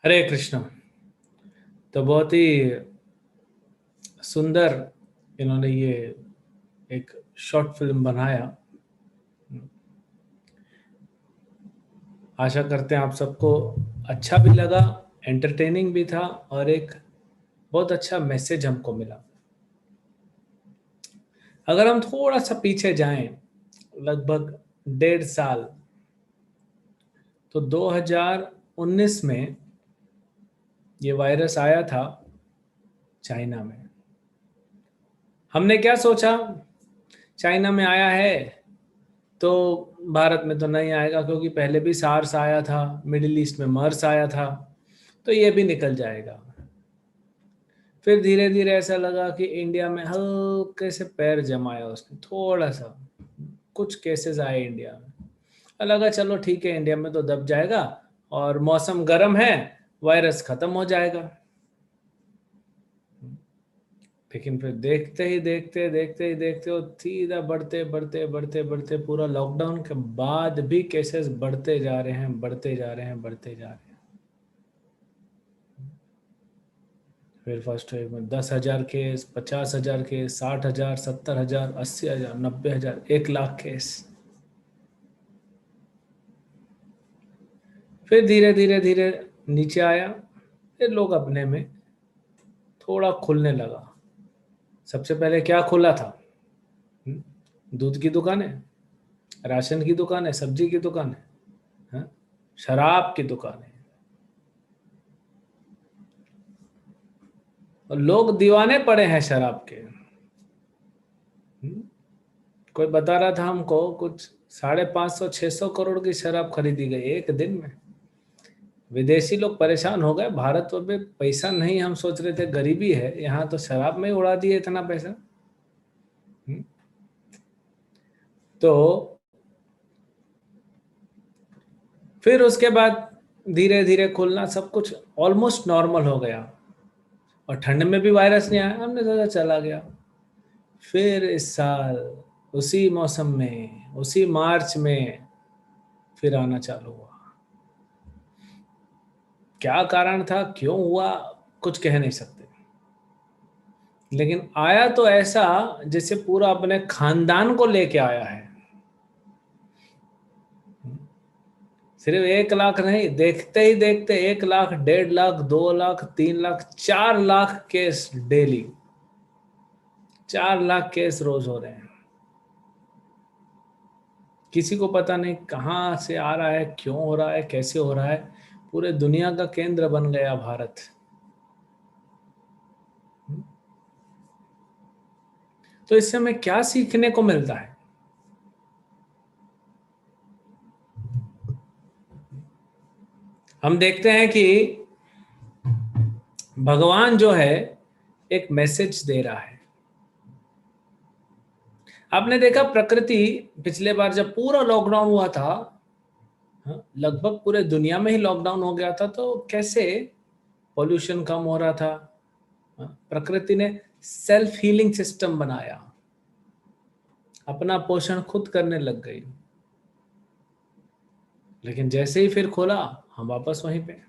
हरे कृष्ण। तो बहुत ही सुंदर इन्होंने ये एक शॉर्ट फिल्म बनाया। आशा करते हैं आप सबको अच्छा भी लगा, एंटरटेनिंग भी था और एक बहुत अच्छा मैसेज हमको मिला। अगर हम थोड़ा सा पीछे जाएं, लगभग 1.5 साल, तो 2019 में ये वायरस आया था चाइना में। हमने क्या सोचा, चाइना में आया है तो भारत में तो नहीं आएगा, क्योंकि पहले भी सार्स आया था, मिडिल ईस्ट में मर्स आया था, तो ये भी निकल जाएगा। फिर धीरे धीरे ऐसा लगा कि इंडिया में हल्के से पैर जमाया उसने, थोड़ा सा कुछ केसेस आए इंडिया में। लगा चलो ठीक है, इंडिया में तो दब जाएगा और मौसम गर्म है, वायरस खत्म हो जाएगा। लेकिन फिर देखते ही देखते देखते ही देखते वो सीधा बढ़ते बढ़ते बढ़ते बढ़ते पूरा लॉकडाउन के बाद भी केसेस बढ़ते जा रहे हैं, बढ़ते जा रहे हैं, बढ़ते जा रहे हैं। फिर फर्स्ट वेव में 10,000 केस, 50,000 केस, 60,000, 70,000, 80,000, 90,000, 1 लाख केस। फिर धीरे धीरे धीरे नीचे आया। फिर लोग अपने में थोड़ा खुलने लगा। सबसे पहले क्या खुला था? हम्म? दूध की दुकान है, राशन की दुकान है, सब्जी की दुकान है, हाँ? शराब की दुकान है। और लोग दीवाने पड़े हैं शराब के। कोई बता रहा था हमको कुछ 550 600 करोड़ की शराब खरीदी गई एक दिन में। विदेशी लोग परेशान हो गए, भारत में पैसा नहीं, हम सोच रहे थे गरीबी है, यहाँ तो शराब में ही उड़ा दिए इतना पैसा। हम्म? तो फिर उसके बाद धीरे धीरे खुलना, सब कुछ ऑलमोस्ट नॉर्मल हो गया और ठंड में भी वायरस नहीं आया, हमने सोचा चला गया। फिर इस साल उसी मौसम में, उसी मार्च में फिर आना चालू हुआ। क्या कारण था, क्यों हुआ, कुछ कह नहीं सकते। लेकिन आया तो ऐसा जैसे पूरा अपने खानदान को लेके आया है। सिर्फ 1 लाख नहीं, देखते ही देखते 1 lakh, 1.5 lakh, 2 lakh, 3 lakh, 4 lakh cases daily. 4 lakh cases रोज हो रहे हैं। किसी को पता नहीं कहाँ से आ रहा है, क्यों हो रहा है, कैसे हो रहा है। पूरे दुनिया का केंद्र बन गया भारत। तो इससे हमें क्या सीखने को मिलता है? हम देखते हैं कि भगवान जो है एक मैसेज दे रहा है। आपने देखा प्रकृति, पिछले बार जब पूरा लॉकडाउन हुआ था, हाँ, लगभग पूरे दुनिया में ही लॉकडाउन हो गया था, तो कैसे पॉल्यूशन कम हो रहा था। हाँ, प्रकृति ने सेल्फ हीलिंग सिस्टम बनाया, अपना पोषण खुद करने लग गई। लेकिन जैसे ही फिर खोला, हम वापस वहीं पे।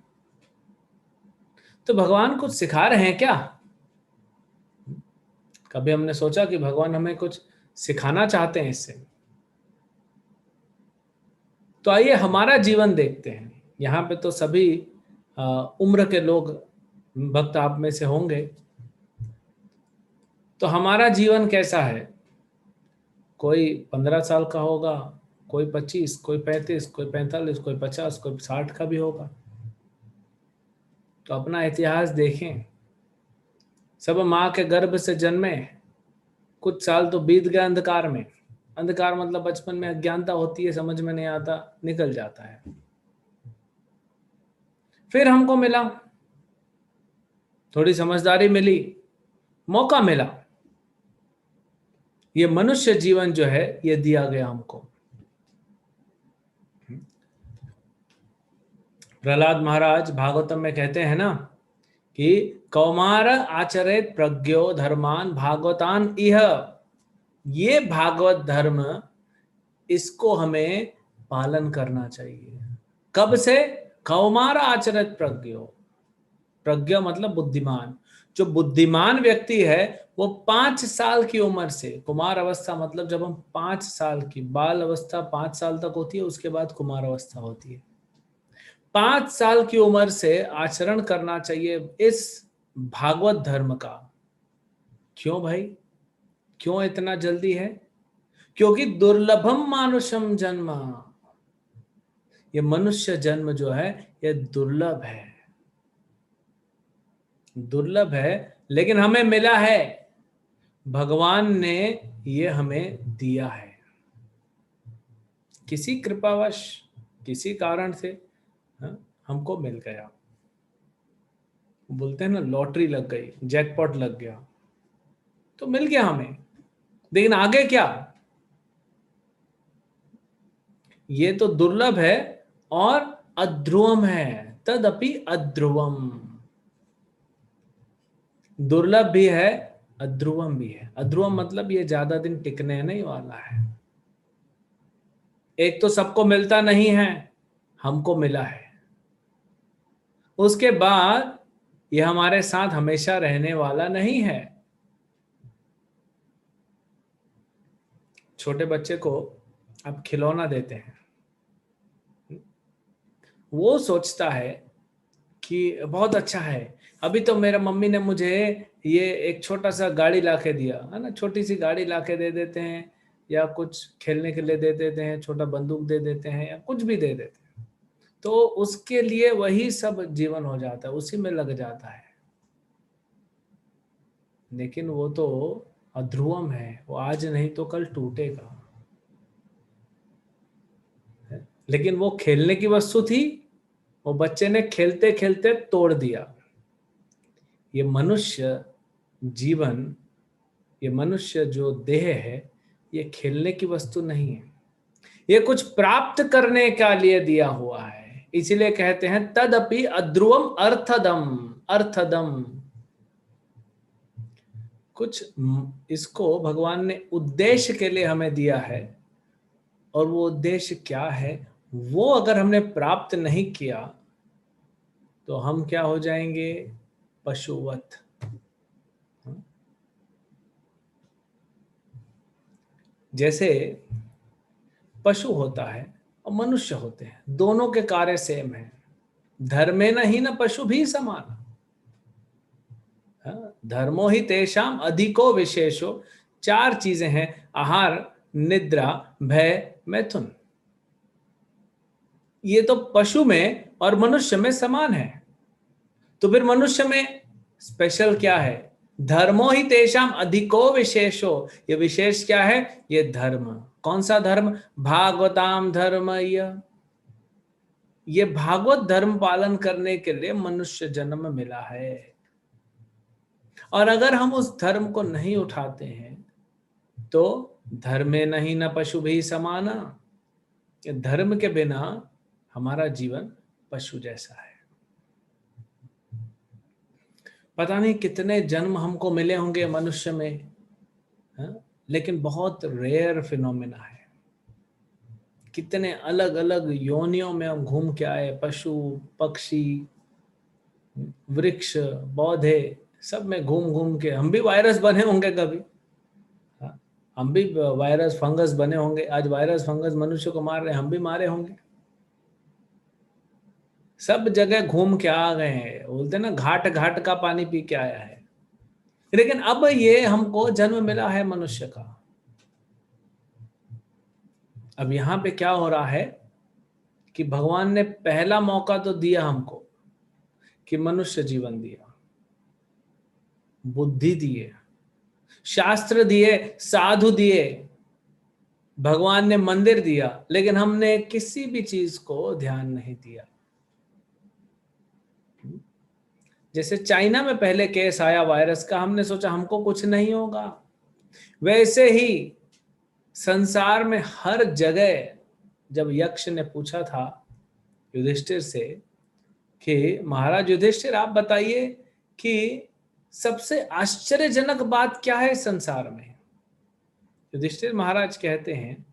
तो भगवान कुछ सिखा रहे हैं क्या? कभी हमने सोचा कि भगवान हमें कुछ सिखाना चाहते हैं इससे? तो आइए हमारा जीवन देखते हैं। यहाँ पे तो सभी उम्र के लोग, भक्त आप में से होंगे। तो हमारा जीवन कैसा है? कोई 15 साल का होगा, कोई 25, कोई 35, कोई 45, कोई 50, कोई 60 का भी होगा। तो अपना इतिहास देखें। सब माँ के गर्भ से जन्मे, कुछ साल तो बीत गए अंधकार में। अंधकार मतलब बचपन में अज्ञानता होती है, समझ में नहीं आता, निकल जाता है। फिर हमको मिला, थोड़ी समझदारी मिली, मौका मिला। ये मनुष्य जीवन जो है ये दिया गया हमको। प्रहलाद महाराज भागवतम में कहते हैं ना कि कौमार आचरेत प्रज्ञो धर्मान भागवतान इह। ये भागवत धर्म, इसको हमें पालन करना चाहिए। कब से? कौमार आचरित प्रज्ञो, प्रज्ञ मतलब बुद्धिमान। जो बुद्धिमान व्यक्ति है वो 5 साल की उम्र से, कुमार अवस्था मतलब जब हम 5 साल की, बाल अवस्था 5 साल तक होती है, उसके बाद कुमार अवस्था होती है। 5 साल की उम्र से आचरण करना चाहिए इस भागवत धर्म का। क्यों भाई, क्यों इतना जल्दी है? क्योंकि दुर्लभम मानुषम जन्म, ये मनुष्य जन्म जो है ये दुर्लभ है, दुर्लभ है, लेकिन हमें मिला है, भगवान ने ये हमें दिया है। किसी कृपावश, किसी कारण से हाँ, हमको मिल गया। बोलते हैं ना, लॉटरी लग गई, जैकपॉट लग गया, तो मिल गया हमें। लेकिन आगे क्या? ये तो दुर्लभ है और अध्रुवम है, तदपि अध्रुवम। दुर्लभ भी है, अध्रुवम भी है। अध्रुवम मतलब ये ज्यादा दिन टिकने नहीं वाला है। एक तो सबको मिलता नहीं है, हमको मिला है। उसके बाद ये हमारे साथ हमेशा रहने वाला नहीं है। छोटे बच्चे को आप खिलौना देते हैं, वो सोचता है कि बहुत अच्छा है। अभी तो मेरा मम्मी ने मुझे ये एक छोटा सा गाड़ी लाके दिया है ना, छोटी सी गाड़ी लाके दे देते हैं, या कुछ खेलने के लिए दे देते हैं, छोटा बंदूक दे देते हैं, या कुछ भी दे देते हैं, तो उसके लिए वही सब जीवन हो जाता है, उसी में लग जाता है। लेकिन वो तो अध्रुवम है, वो आज नहीं तो कल टूटेगा। लेकिन वो खेलने की वस्तु थी, वो बच्चे ने खेलते खेलते तोड़ दिया। ये मनुष्य जीवन, ये मनुष्य जो देह है, ये खेलने की वस्तु नहीं है, ये कुछ प्राप्त करने का लिए दिया हुआ है। इसीलिए कहते हैं तदपि अध्रुवम अर्थदम। अर्थदम कुछ इसको भगवान ने उद्देश्य के लिए हमें दिया है, और वो उद्देश्य क्या है, वो अगर हमने प्राप्त नहीं किया तो हम क्या हो जाएंगे? पशुवत। जैसे पशु होता है और मनुष्य होते हैं, दोनों के कार्य सेम है। धर्मेण ही न पशु भी समान, धर्मो ही तेषाम अधिको विशेषो। 4 चीजें हैं: आहार, निद्रा, भय, मैथुन। ये तो पशु में और मनुष्य में समान है। तो फिर मनुष्य में स्पेशल क्या है? धर्मो ही तेषाम अधिको विशेषो। ये विशेष क्या है? ये धर्म। कौन सा धर्म? भागवताम धर्म। ये भागवत धर्म पालन करने के लिए मनुष्य जन्म मिला है। और अगर हम उस धर्म को नहीं उठाते हैं तो धर्मे नहीं न पशु भी समाना। धर्म के बिना हमारा जीवन पशु जैसा है। पता नहीं कितने जन्म हमको मिले होंगे मनुष्य में, है? लेकिन बहुत रेयर फिनोमिना है। कितने अलग अलग योनियों में हम घूम के आए, पशु, पक्षी, वृक्ष, पौधे, सब में घूम घूम के हम भी वायरस बने होंगे कभी। हाँ, हम भी वायरस फंगस बने होंगे। आज वायरस फंगस मनुष्य को मार रहे हैं, हम भी मारे होंगे। सब जगह घूम के आ गए हैं। बोलते ना, घाट घाट का पानी पी के आया है। लेकिन अब ये हमको जन्म मिला है मनुष्य का। अब यहां पे क्या हो रहा है कि भगवान ने पहला मौका तो दिया हमको कि मनुष्य जीवन दिया, बुद्धि दिए, शास्त्र दिए, साधु दिए, भगवान ने मंदिर दिया, लेकिन हमने किसी भी चीज को ध्यान नहीं दिया। जैसे चाइना में पहले केस आया वायरस का, हमने सोचा हमको कुछ नहीं होगा। वैसे ही संसार में हर जगह जब यक्ष ने पूछा था युधिष्ठिर से कि महाराज युधिष्ठिर आप बताइए कि सबसे आश्चर्यजनक बात क्या है संसार में। युधिष्ठिर महाराज कहते हैं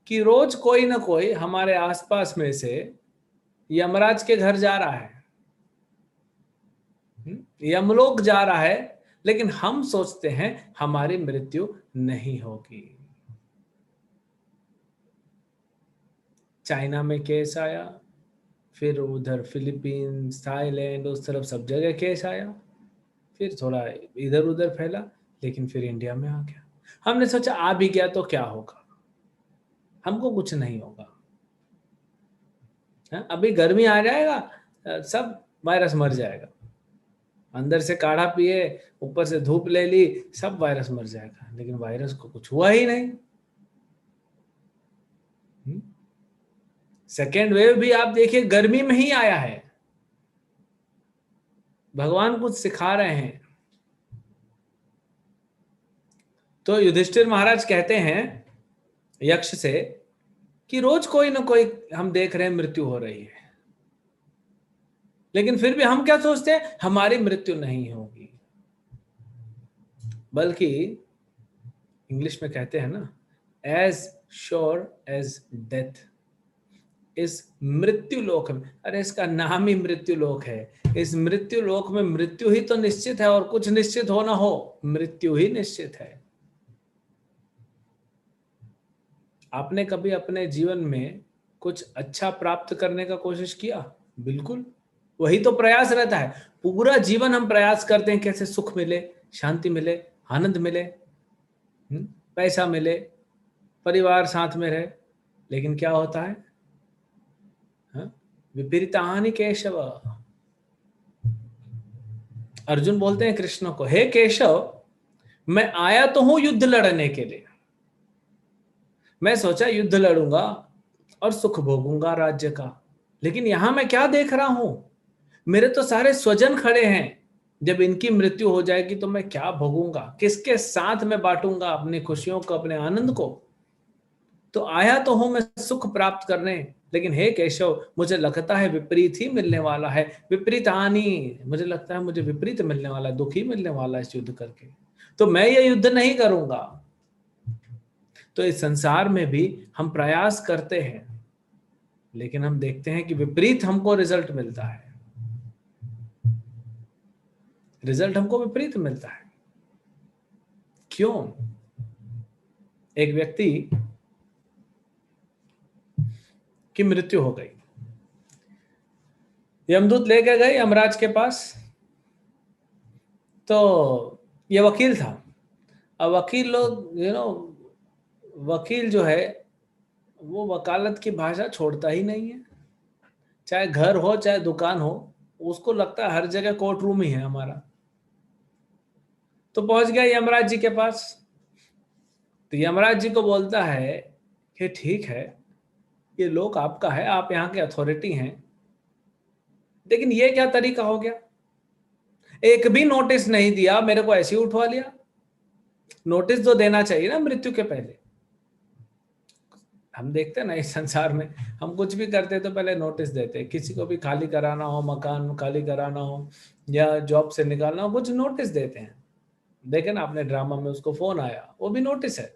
कि रोज कोई ना कोई हमारे आसपास में से यमराज के घर जा रहा है। यमलोक जा रहा है, लेकिन हम सोचते हैं हमारी मृत्यु नहीं होगी। चाइना में केस आया, फिर उधर फिलीपींस, थाईलैंड, उस तरफ सब जगह केस आया, फिर थोड़ा इधर उधर फैला, लेकिन फिर इंडिया में आ गया। हमने सोचा आ भी गया तो क्या होगा, हमको कुछ नहीं होगा। अभी गर्मी आ जाएगा, सब वायरस मर जाएगा। अंदर से काढ़ा पिए, ऊपर से धूप ले ली, सब वायरस मर जाएगा। लेकिन वायरस को कुछ हुआ ही नहीं। सेकेंड वेव भी आप देखिए गर्मी में ही आया है। भगवान कुछ सिखा रहे हैं। तो युधिष्ठिर महाराज कहते हैं यक्ष से कि रोज कोई ना कोई हम देख रहे हैं मृत्यु हो रही है, लेकिन फिर भी हम क्या सोचते हैं, हमारी मृत्यु नहीं होगी। बल्कि इंग्लिश में कहते हैं ना, एज श्योर एज डेथ। इस मृत्यु लोक में, अरे इसका नाम ही मृत्यु लोक है, इस मृत्यु लोक में मृत्यु ही तो निश्चित है, और कुछ निश्चित हो ना हो, मृत्यु ही निश्चित है। आपने कभी अपने जीवन में कुछ अच्छा प्राप्त करने का कोशिश किया? बिल्कुल, वही तो प्रयास रहता है। पूरा जीवन हम प्रयास करते हैं कैसे सुख मिले, शांति मिले, आनंद मिले, पैसा मिले, परिवार साथ में रहे, लेकिन क्या होता है? विपरीतानि केशव। अर्जुन बोलते हैं कृष्ण को, हे केशव, मैं आया तो हूं युद्ध लड़ने के लिए, मैं सोचा युद्ध लड़ूंगा और सुख भोगूंगा राज्य का, लेकिन यहां मैं क्या देख रहा हूं, मेरे तो सारे स्वजन खड़े हैं। जब इनकी मृत्यु हो जाएगी तो मैं क्या भोगूंगा, किसके साथ मैं बांटूंगा अपनी खुशियों को, अपने आनंद को। तो आया तो हूं मैं सुख प्राप्त करने, लेकिन हे केशव, मुझे लगता है विपरीत ही मिलने वाला है। विपरीत हानि, मुझे लगता है मुझे विपरीत मिलने वाला है, दुख ही मिलने वाला है इस युद्ध करके, तो मैं ये युद्ध नहीं करूंगा। तो इस संसार में भी हम प्रयास करते हैं, लेकिन हम देखते हैं कि विपरीत हमको रिजल्ट मिलता है, रिजल्ट हमको विपरीत मिलता है। क्यों? एक व्यक्ति की मृत्यु हो गई, यमदूत लेके गए यमराज के पास। तो ये वकील था। अब वकील लोग वकील जो है वो वकालत की भाषा छोड़ता ही नहीं है, चाहे घर हो चाहे दुकान हो, उसको लगता है हर जगह कोर्ट रूम ही है हमारा। तो पहुंच गया यमराज जी के पास। तो यमराज जी को बोलता है कि ठीक है, ये लोक आपका है, आप यहाँ के अथॉरिटी हैं, लेकिन ये क्या तरीका हो गया, एक भी नोटिस नहीं दिया, मेरे को ऐसे ही उठवा लिया। नोटिस तो देना चाहिए ना मृत्यु के पहले। हम देखते हैं ना इस संसार में, हम कुछ भी करते तो पहले नोटिस देते हैं। किसी को भी खाली कराना हो, मकान खाली कराना हो या जॉब से निकालना हो, कुछ नोटिस देते हैं। देखे ना आपने ड्रामा में, उसको फोन आया, वो भी नोटिस है।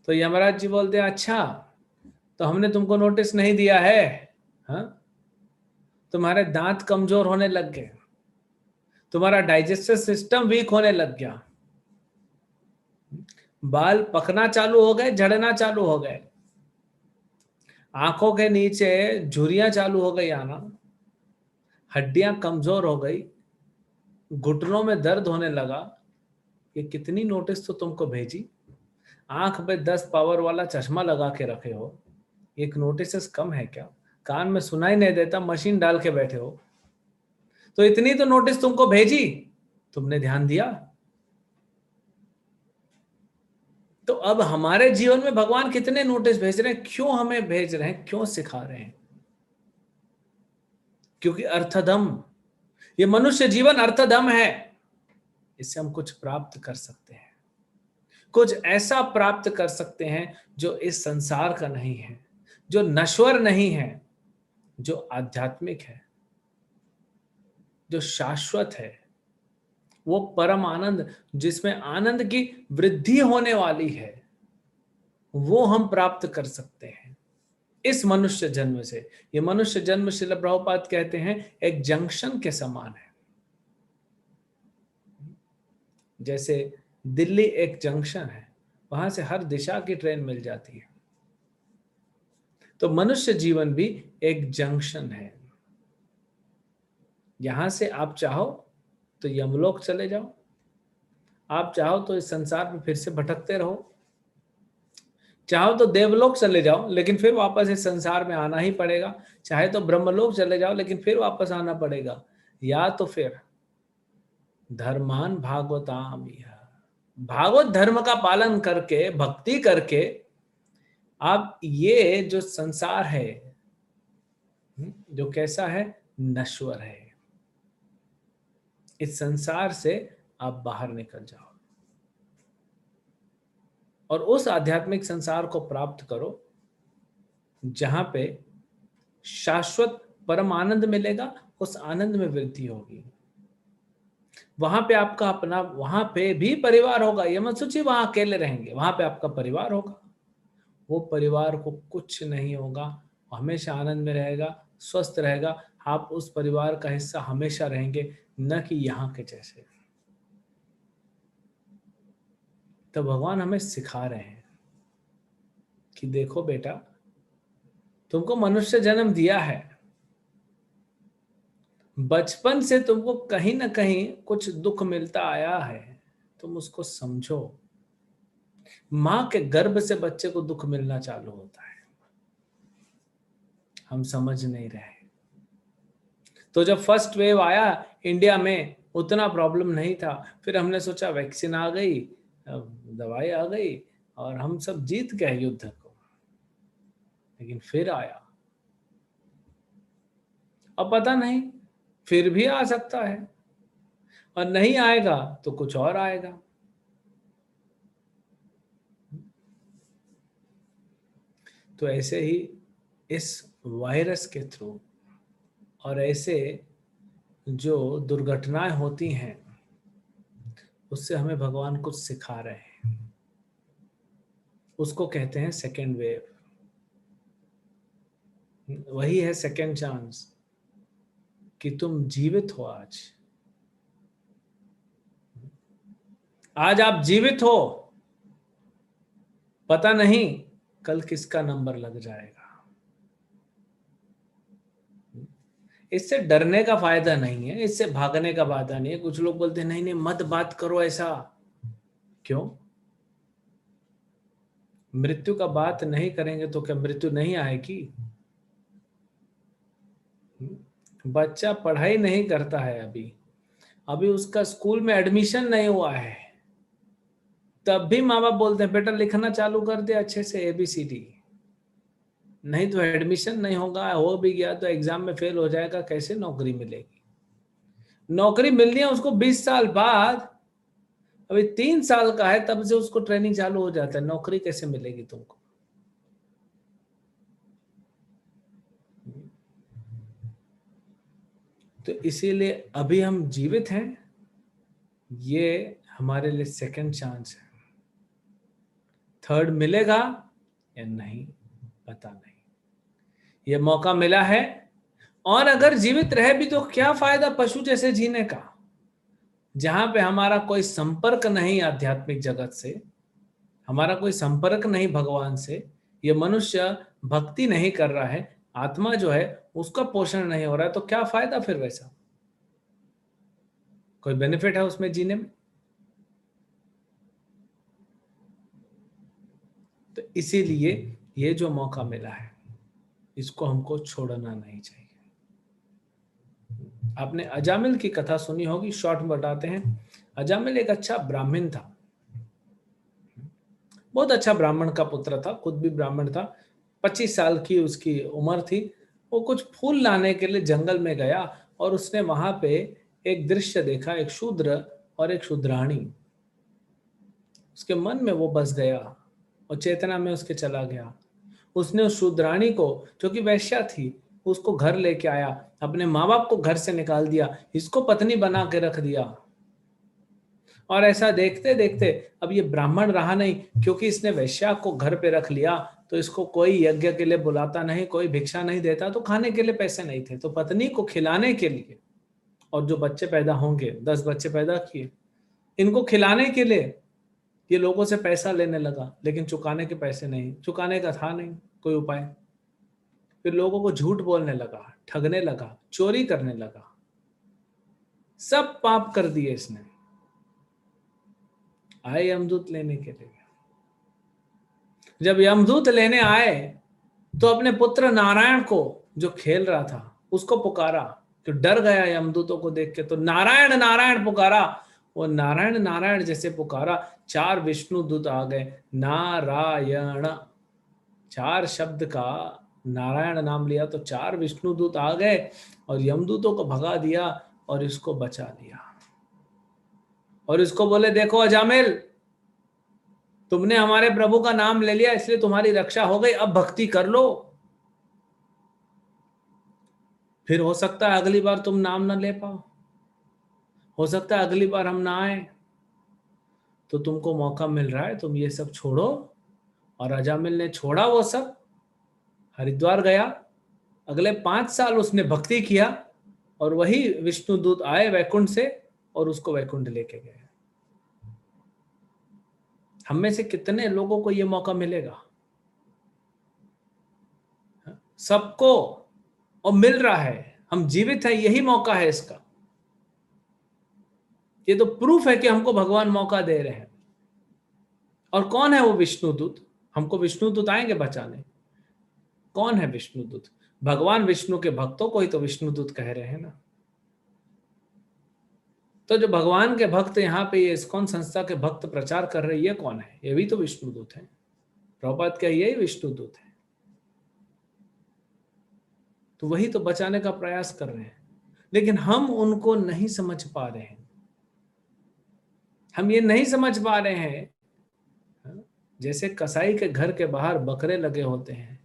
तो यमराज जी बोलते हैं अच्छा, तो हमने तुमको नोटिस नहीं दिया है, हाँ? तुम्हारे दांत कमजोर होने लग गए, तुम्हारा डाइजेस्टिव सिस्टम वीक होने लग गया, बाल पकना चालू हो गए, झड़ना चालू हो गए, आंखों के नीचे झुर्रियां चालू हो गई आना, हड्डियां कमजोर हो गई, घुटनों में दर्द होने लगा। ये कितनी नोटिस तो तुमको भेजी, आंख पे 10 पावर वाला चश्मा लगा के रखे हो, एक नोटिस कम है क्या? कान में सुनाई नहीं देता, मशीन डाल के बैठे हो, तो इतनी तो नोटिस तुमको भेजी, तुमने ध्यान दिया? तो अब हमारे जीवन में भगवान कितने नोटिस भेज रहे हैं, क्यों हमें भेज रहे हैं, क्यों सिखा रहे हैं? क्योंकि अर्थदम, ये मनुष्य जीवन अर्थदम है, इससे हम कुछ प्राप्त कर सकते हैं, कुछ ऐसा प्राप्त कर सकते हैं जो इस संसार का नहीं है, जो नश्वर नहीं है, जो आध्यात्मिक है, जो शाश्वत है, वो परम आनंद, जिसमें आनंद की वृद्धि होने वाली है, वो हम प्राप्त कर सकते हैं। इस मनुष्य जन्म से। ये मनुष्य जन्म श्रील प्रभुपाद कहते हैं एक जंक्शन के समान है। जैसे दिल्ली एक जंक्शन है, वहां से हर दिशा की ट्रेन मिल जाती है, तो मनुष्य जीवन भी एक जंक्शन है। यहां से आप चाहो तो यमलोक चले जाओ, आप चाहो तो इस संसार में फिर से भटकते रहो, चाहो तो देवलोक चले जाओ लेकिन फिर वापस इस संसार में आना ही पड़ेगा, चाहे तो ब्रह्मलोक चले जाओ लेकिन फिर वापस आना पड़ेगा, या तो फिर धर्मान भागवताम यह, भागवत धर्म का पालन करके भक्ति करके आप ये जो संसार है जो कैसा है, नश्वर है, इस संसार से आप बाहर निकल जाओ और उस आध्यात्मिक संसार को प्राप्त करो जहां पे शाश्वत परम आनंद मिलेगा, उस आनंद में वृद्धि होगी। वहां पे आपका अपना, वहां पे भी परिवार होगा, ये मत सोचिए वहां अकेले रहेंगे, वहां पे आपका परिवार होगा। वो परिवार को कुछ नहीं होगा, हमेशा आनंद में रहेगा, स्वस्थ रहेगा, आप उस परिवार का हिस्सा हमेशा रहेंगे, न कि यहाँ के जैसे। तो भगवान हमें सिखा रहे हैं कि देखो बेटा, तुमको मनुष्य जन्म दिया है, बचपन से तुमको कहीं ना कहीं कुछ दुख मिलता आया है, तुम उसको समझो। मां के गर्भ से बच्चे को दुख मिलना चालू होता है, हम समझ नहीं रहे। तो जब फर्स्ट वेव आया इंडिया में उतना प्रॉब्लम नहीं था, फिर हमने सोचा वैक्सीन आ गई, दवाई आ गई और हम सब जीत गए युद्ध को, लेकिन फिर आया, अब पता नहीं फिर भी आ सकता है, और नहीं आएगा तो कुछ और आएगा। तो ऐसे ही इस वायरस के थ्रू और ऐसे जो दुर्घटनाएं होती हैं उससे हमें भगवान कुछ सिखा रहे हैं, उसको कहते हैं सेकेंड वेव। वही है सेकेंड चांस कि तुम जीवित हो, आज आप जीवित हो, पता नहीं कल किसका नंबर लग जाएगा। इससे डरने का फायदा नहीं है, इससे भागने का फायदा नहीं है। कुछ लोग बोलते हैं नहीं नहीं मत बात करो ऐसा, क्यों? मृत्यु का बात नहीं करेंगे तो क्या मृत्यु नहीं आएगी? बच्चा पढ़ाई नहीं करता है, अभी अभी उसका स्कूल में एडमिशन नहीं हुआ है, तब भी माँ बाप बोलते हैं बेटा लिखना चालू कर दे अच्छे से ABCD, नहीं तो एडमिशन नहीं होगा, हो भी गया तो एग्जाम में फेल हो जाएगा, कैसे नौकरी मिलेगी? नौकरी मिलनी है उसको 20 साल बाद, अभी 3 साल का है तब से उसको ट्रेनिंग चालू हो जाता है, नौकरी कैसे मिलेगी तुमको? तो इसीलिए अभी हम जीवित हैं, ये हमारे लिए सेकंड चांस है। थर्ड मिलेगा या नहीं पता नहीं, ये मौका मिला है, और अगर जीवित रहे भी तो क्या फायदा पशु जैसे जीने का, जहां पे हमारा कोई संपर्क नहीं आध्यात्मिक जगत से, हमारा कोई संपर्क नहीं भगवान से, ये मनुष्य भक्ति नहीं कर रहा है, आत्मा जो है उसका पोषण नहीं हो रहा है, तो क्या फायदा फिर? वैसा कोई बेनिफिट है उसमें जीने में? तो इसीलिए ये जो मौका मिला है इसको हमको छोड़ना नहीं चाहिए। आपने अजामिल की कथा सुनी होगी, शॉर्ट में बताते हैं। अजामिल एक अच्छा ब्राह्मण था, बहुत अच्छा ब्राह्मण का पुत्र था, खुद भी ब्राह्मण था। 25 साल की उसकी उम्र थी। वो कुछ फूल लाने के लिए जंगल में गया और उसने वहां पे एक दृश्य देखा, एक शूद्र और एक शूद्राणी। उसके मन में वो बस गया और चेतना में उसके चला गया। उसने उस शूद्राणी को, जो कि वैश्या थी, उसको घर लेके आया, अपने माँ बाप को घर से निकाल दिया, इसको पत्नी बना के रख दिया। और ऐसा देखते देखते अब ये ब्राह्मण रहा नहीं, क्योंकि इसने वैश्या को घर पे रख लिया तो इसको कोई यज्ञ के लिए बुलाता नहीं, कोई भिक्षा नहीं देता, तो खाने के लिए पैसे नहीं थे, तो पत्नी को खिलाने के लिए, और जो बच्चे पैदा होंगे, 10 बच्चे पैदा किए, इनको खिलाने के लिए ये लोगों से पैसा लेने लगा, लेकिन चुकाने के पैसे नहीं, चुकाने का था नहीं कोई उपाय। फिर लोगों को झूठ बोलने लगा, ठगने लगा, चोरी करने लगा, सब पाप कर दिए इसने। आए यमदूत लेने के लिए। जब यमदूत लेने आए तो अपने पुत्र नारायण को, जो खेल रहा था, उसको पुकारा, तो डर गया यमदूतों को देख के, तो नारायण नारायण पुकारा। वो नारायण नारायण जैसे पुकारा, 4 विष्णु दूत आ गए। नारायण, 4 शब्द का नारायण नाम लिया तो 4 विष्णु दूत आ गए और यमदूतों को भगा दिया और इसको बचा लिया। और इसको बोले, देखो अजामिल, तुमने हमारे प्रभु का नाम ले लिया, इसलिए तुम्हारी रक्षा हो गई, अब भक्ति कर लो, फिर हो सकता है अगली बार तुम नाम ना ले पाओ, हो सकता है अगली बार हम ना आए, तो तुमको मौका मिल रहा है, तुम ये सब छोड़ो। और अजामिल ने छोड़ा वो सब, हरिद्वार गया, अगले 5 साल उसने भक्ति किया, और वही विष्णु दूत आए वैकुंठ से और उसको वैकुंठ लेके गए। हम में से कितने लोगों को यह मौका मिलेगा? सबको, और मिल रहा है, हम जीवित हैं, यही मौका है इसका। ये तो प्रूफ है कि हमको भगवान मौका दे रहे हैं। और कौन है वो विष्णुदूत? हमको विष्णुदूत आएंगे बचाने। कौन है विष्णुदूत? भगवान विष्णु के भक्तों को ही तो विष्णुदूत कह रहे हैं ना। तो जो भगवान के भक्त यहाँ पे ये इस्कॉन संस्था के भक्त प्रचार कर रहे हैं, ये कौन है? ये भी तो विष्णुदूत है। प्रभुपाद का यही विष्णुदूत है। तो वही तो बचाने का प्रयास कर रहे हैं, लेकिन हम उनको नहीं समझ पा रहे हैं। हम ये नहीं समझ पा रहे हैं, जैसे कसाई के घर के बाहर बकरे लगे होते हैं,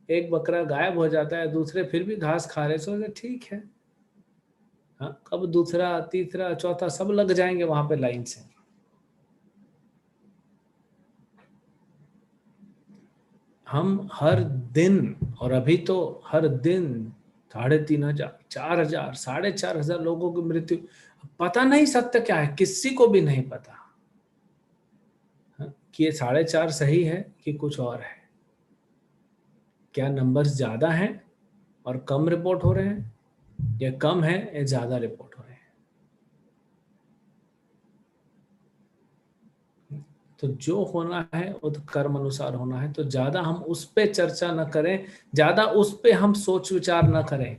एक बकरा गायब हो जाता है, दूसरे फिर भी घास खा रहे, सोचते ठीक है, हाँ, कब दूसरा, तीसरा, चौथा सब लग जाएंगे वहां पे लाइन से। हम हर दिन, और अभी तो हर दिन 3,500, 4,000, 4,500 लोगों की मृत्यु। पता नहीं सत्य क्या है, किसी को भी नहीं पता कि ये 4.5 सही है कि कुछ और है। क्या नंबर्स ज्यादा हैं और कम रिपोर्ट हो रहे हैं, या कम है या ज्यादा रिपोर्ट हो रहे हैं? तो जो होना है वो तो कर्म अनुसार होना है, तो ज्यादा हम उस पे चर्चा न करें, ज्यादा उस पे हम सोच विचार न करें।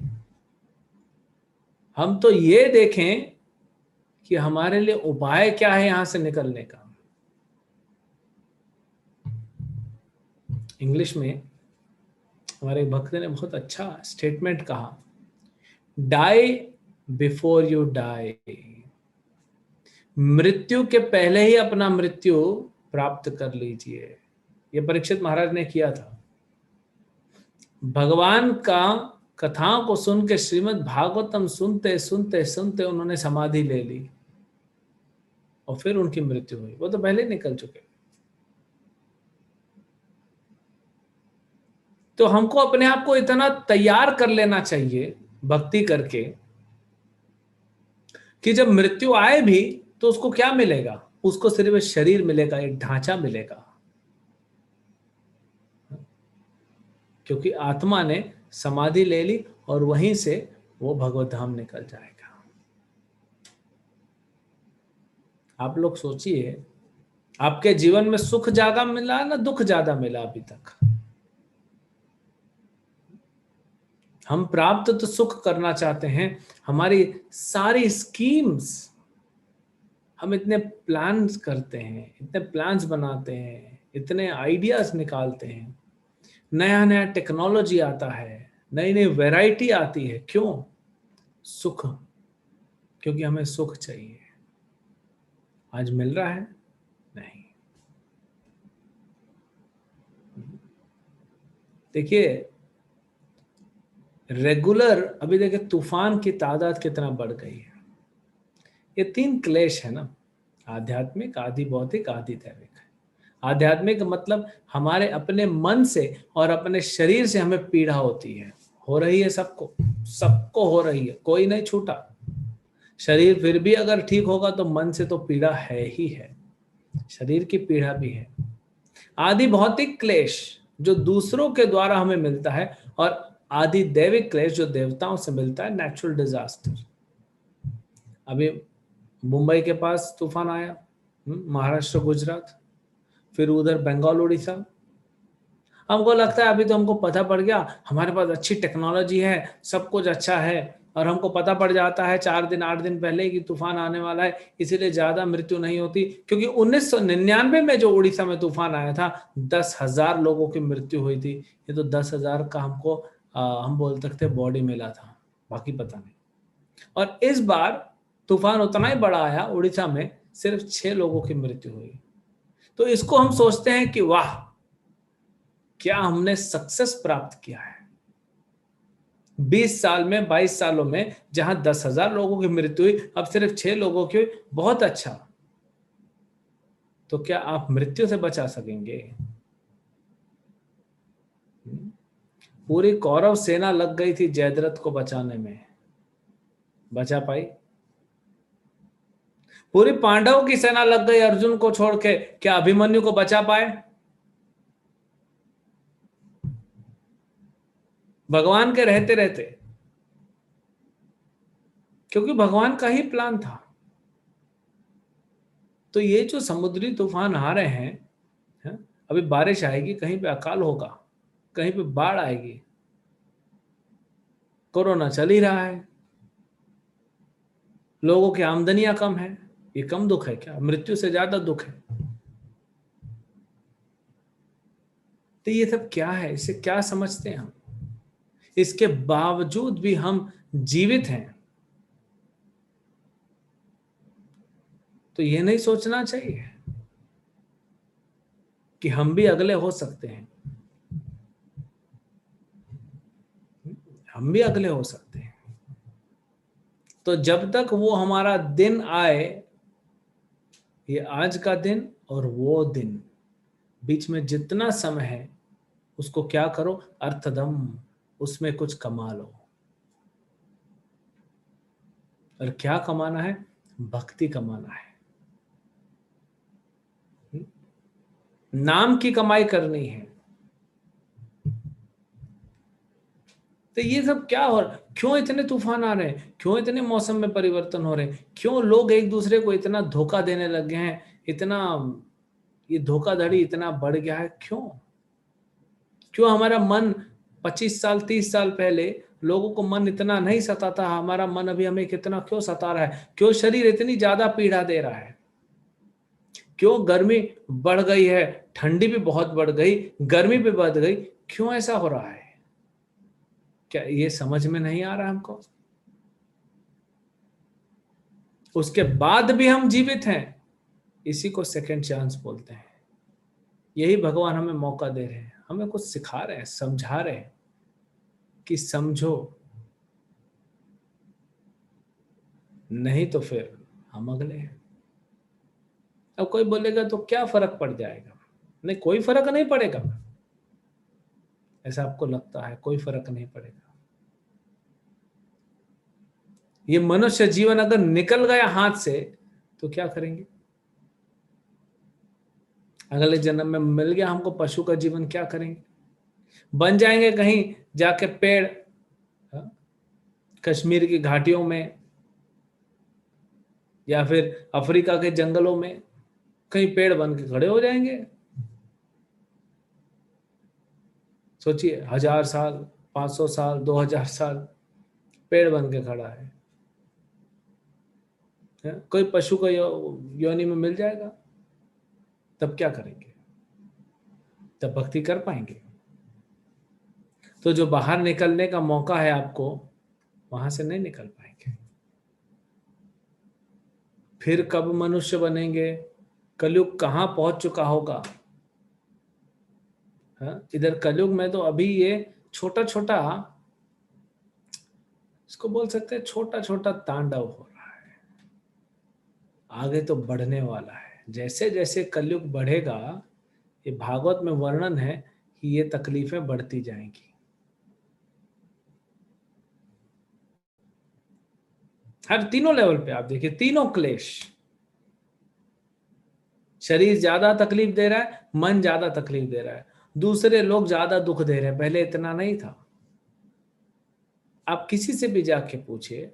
हम तो ये देखें कि हमारे लिए उपाय क्या है यहां से निकलने का। इंग्लिश में हमारे भक्त ने बहुत अच्छा स्टेटमेंट कहा, डाई बिफोर यू डाई। मृत्यु के पहले ही अपना मृत्यु प्राप्त कर लीजिए। ये परीक्षित महाराज ने किया था। भगवान का कथाओं को सुन के, श्रीमद् भागवतम सुनते सुनते सुनते उन्होंने समाधि ले ली और फिर उनकी मृत्यु हुई। वो तो पहले निकल चुके। तो हमको अपने आप को इतना तैयार कर लेना चाहिए भक्ति करके कि जब मृत्यु आए भी तो उसको क्या मिलेगा? उसको सिर्फ शरीर मिलेगा, एक ढांचा मिलेगा, क्योंकि आत्मा ने समाधि ले ली और वहीं से वो भगवत धाम निकल जाएगा। आप लोग सोचिए, आपके जीवन में सुख ज्यादा मिला ना दुख ज्यादा मिला अभी तक? हम प्राप्त तो सुख करना चाहते हैं, हमारी सारी स्कीम्स, हम इतने प्लान्स करते हैं, इतने प्लान्स बनाते हैं, इतने आइडियाज निकालते हैं, नया नया टेक्नोलॉजी आता है, नई नई वैरायटी आती है। क्यों? सुख, क्योंकि हमें सुख चाहिए। आज मिल रहा है? नहीं। देखिए, रेगुलर, अभी देखिए तूफान की तादाद कितना बढ़ गई है। ये 3 क्लेश है ना, आध्यात्मिक, आदि भौतिक, आदि दैविक। आध्यात्मिक मतलब हमारे अपने मन से और अपने शरीर से हमें पीड़ा होती है, हो रही है सबको, सबको हो रही है, कोई नहीं छूटा। शरीर फिर भी अगर ठीक होगा तो मन से तो पीड़ा है ही है, शरीर की पीड़ा भी है। आदि भौतिक क्लेश जो दूसरों के द्वारा हमें मिलता है, और आदि दैविक क्लेश जो देवताओं से मिलता है, नेचुरल डिजास्टर। अभी मुंबई के पास तूफान आया, महाराष्ट्र गुजरात, फिर उधर बंगाल उड़ीसा। हमको लगता है अभी तो हमको पता पड़ गया, हमारे पास अच्छी टेक्नोलॉजी है, सब कुछ अच्छा है, और हमको पता पड़ जाता है 4 दिन 8 दिन पहले कि तूफान आने वाला है, इसीलिए ज्यादा मृत्यु नहीं होती। क्योंकि 1999 में जो उड़ीसा में तूफान आया था, 10,000 लोगों की मृत्यु हुई थी। ये तो 10,000 का हमको हम बोल सकते बॉडी मिला था, बाकी पता नहीं। और इस बार तूफान उतना ही बड़ा आया, उड़ीसा में सिर्फ 6 लोगों की मृत्यु हुई। तो इसको हम सोचते हैं कि वाह, क्या हमने सक्सेस प्राप्त किया है। 20 साल में, 22 सालों में जहां 10,000 लोगों की मृत्यु हुई, अब सिर्फ 6 लोगों की, बहुत अच्छा। तो क्या आप मृत्यु से बचा सकेंगे? पूरी कौरव सेना लग गई थी जयद्रथ को बचाने में, बचा पाई? पूरी पांडवों की सेना लग गई अर्जुन को छोड़ के, क्या अभिमन्यु को बचा पाए? भगवान के रहते रहते, क्योंकि भगवान का ही प्लान था। तो ये जो समुद्री तूफान आ रहे हैं, अभी बारिश आएगी, कहीं पे अकाल होगा, कहीं पे बाढ़ आएगी, कोरोना चल ही रहा है, लोगों की आमदनियां कम है, ये कम दुख है क्या? मृत्यु से ज्यादा दुख है। तो ये सब क्या है, इसे क्या समझते हैं हम? इसके बावजूद भी हम जीवित हैं, तो ये नहीं सोचना चाहिए कि हम भी अगले हो सकते हैं, हम भी अगले हो सकते हैं। तो जब तक वो हमारा दिन आए, ये आज का दिन और वो दिन, बीच में जितना समय है उसको क्या करो, अर्थदम, उसमें कुछ कमा लो। और क्या कमाना है? भक्ति कमाना है, नाम की कमाई करनी है। तो ये सब क्या हो रहा, क्यों इतने तूफान आ रहे हैं, क्यों इतने मौसम में परिवर्तन हो रहे हैं, क्यों लोग एक दूसरे को इतना धोखा देने लग गए हैं, इतना ये धोखाधड़ी इतना बढ़ गया है, क्यों? क्यों हमारा मन 25 साल 30 साल पहले लोगों को मन इतना नहीं सताता, हमारा मन अभी हमें कितना क्यों सता रहा है? क्यों शरीर इतनी ज्यादा पीड़ा दे रहा है? क्यों गर्मी बढ़ गई है, ठंडी भी बहुत बढ़ गई, गर्मी भी बढ़ गई, क्यों ऐसा हो रहा है? क्या ये समझ में नहीं आ रहा हमको? उसके बाद भी हम जीवित हैं, इसी को सेकंड चांस बोलते हैं। यही भगवान हमें मौका दे रहे हैं, हमें कुछ सिखा रहे हैं, समझा रहे हैं कि समझो, नहीं तो फिर हम अगले हैं। अब कोई बोलेगा तो क्या फर्क पड़ जाएगा? नहीं, कोई फर्क नहीं पड़ेगा। ऐसा आपको लगता है कोई फर्क नहीं पड़ेगा? ये मनुष्य जीवन अगर निकल गया हाथ से तो क्या करेंगे? अगले जन्म में मिल गया हमको पशु का जीवन, क्या करेंगे? बन जाएंगे कहीं जाके पेड़, हाँ, कश्मीर की घाटियों में या फिर अफ्रीका के जंगलों में कहीं पेड़ बन के खड़े हो जाएंगे। सोचिए, 1,000 साल, 500 साल, 2,000 साल पेड़ बन के खड़ा है? कोई पशु को योनि में मिल जाएगा, तब क्या करेंगे? तब भक्ति कर पाएंगे? तो जो बाहर निकलने का मौका है आपको, वहां से नहीं निकल पाएंगे। फिर कब मनुष्य बनेंगे? कलयुग कहाँ पहुंच चुका होगा? हाँ, इधर कलयुग में तो अभी ये छोटा छोटा, इसको बोल सकते हैं छोटा छोटा तांडव हो रहा है, आगे तो बढ़ने वाला है। जैसे जैसे कलयुग बढ़ेगा, ये भागवत में वर्णन है कि ये तकलीफें बढ़ती जाएंगी। हर तीनों लेवल पे आप देखिए, तीनों क्लेश। शरीर ज्यादा तकलीफ दे रहा है, मन ज्यादा तकलीफ दे रहा है, दूसरे लोग ज्यादा दुख दे रहे हैं। पहले इतना नहीं था। आप किसी से भी जाके पूछिए,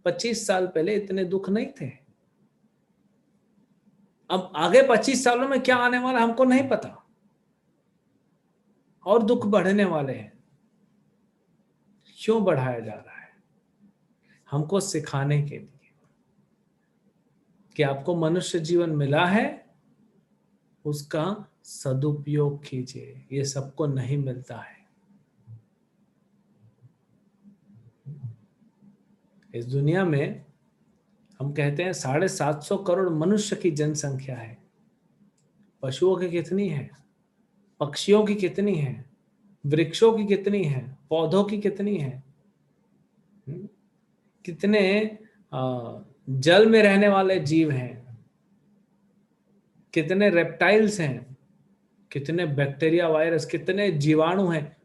25 साल पहले इतने दुख नहीं थे। अब आगे 25 सालों में क्या आने वाला हमको नहीं पता, और दुख बढ़ने वाले हैं। क्यों बढ़ाया जा रहा है? हमको सिखाने के लिए कि आपको मनुष्य जीवन मिला है, उसका सदुपयोग कीजिए। ये सबको नहीं मिलता है। इस दुनिया में हम कहते हैं 750 करोड़ मनुष्य की जनसंख्या है। पशुओं की कितनी है? पक्षियों की कितनी है? वृक्षों की कितनी है? पौधों की कितनी है? कितने जल में रहने वाले जीव हैं? कितने रेप्टाइल्स हैं? कितने बैक्टीरिया, वायरस, कितने जीवाणु हैं?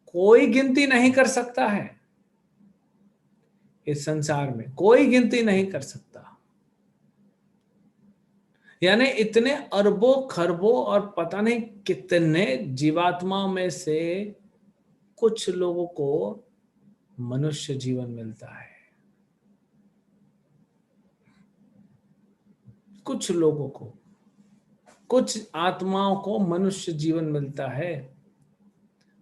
कोई गिनती नहीं कर सकता है। इस संसार में कोई गिनती नहीं कर सकता। यानी इतने अरबों खरबों और पता नहीं कितने जीवात्माओं में से कुछ लोगों को मनुष्य जीवन मिलता है। कुछ लोगों को, कुछ आत्माओं को मनुष्य जीवन मिलता है।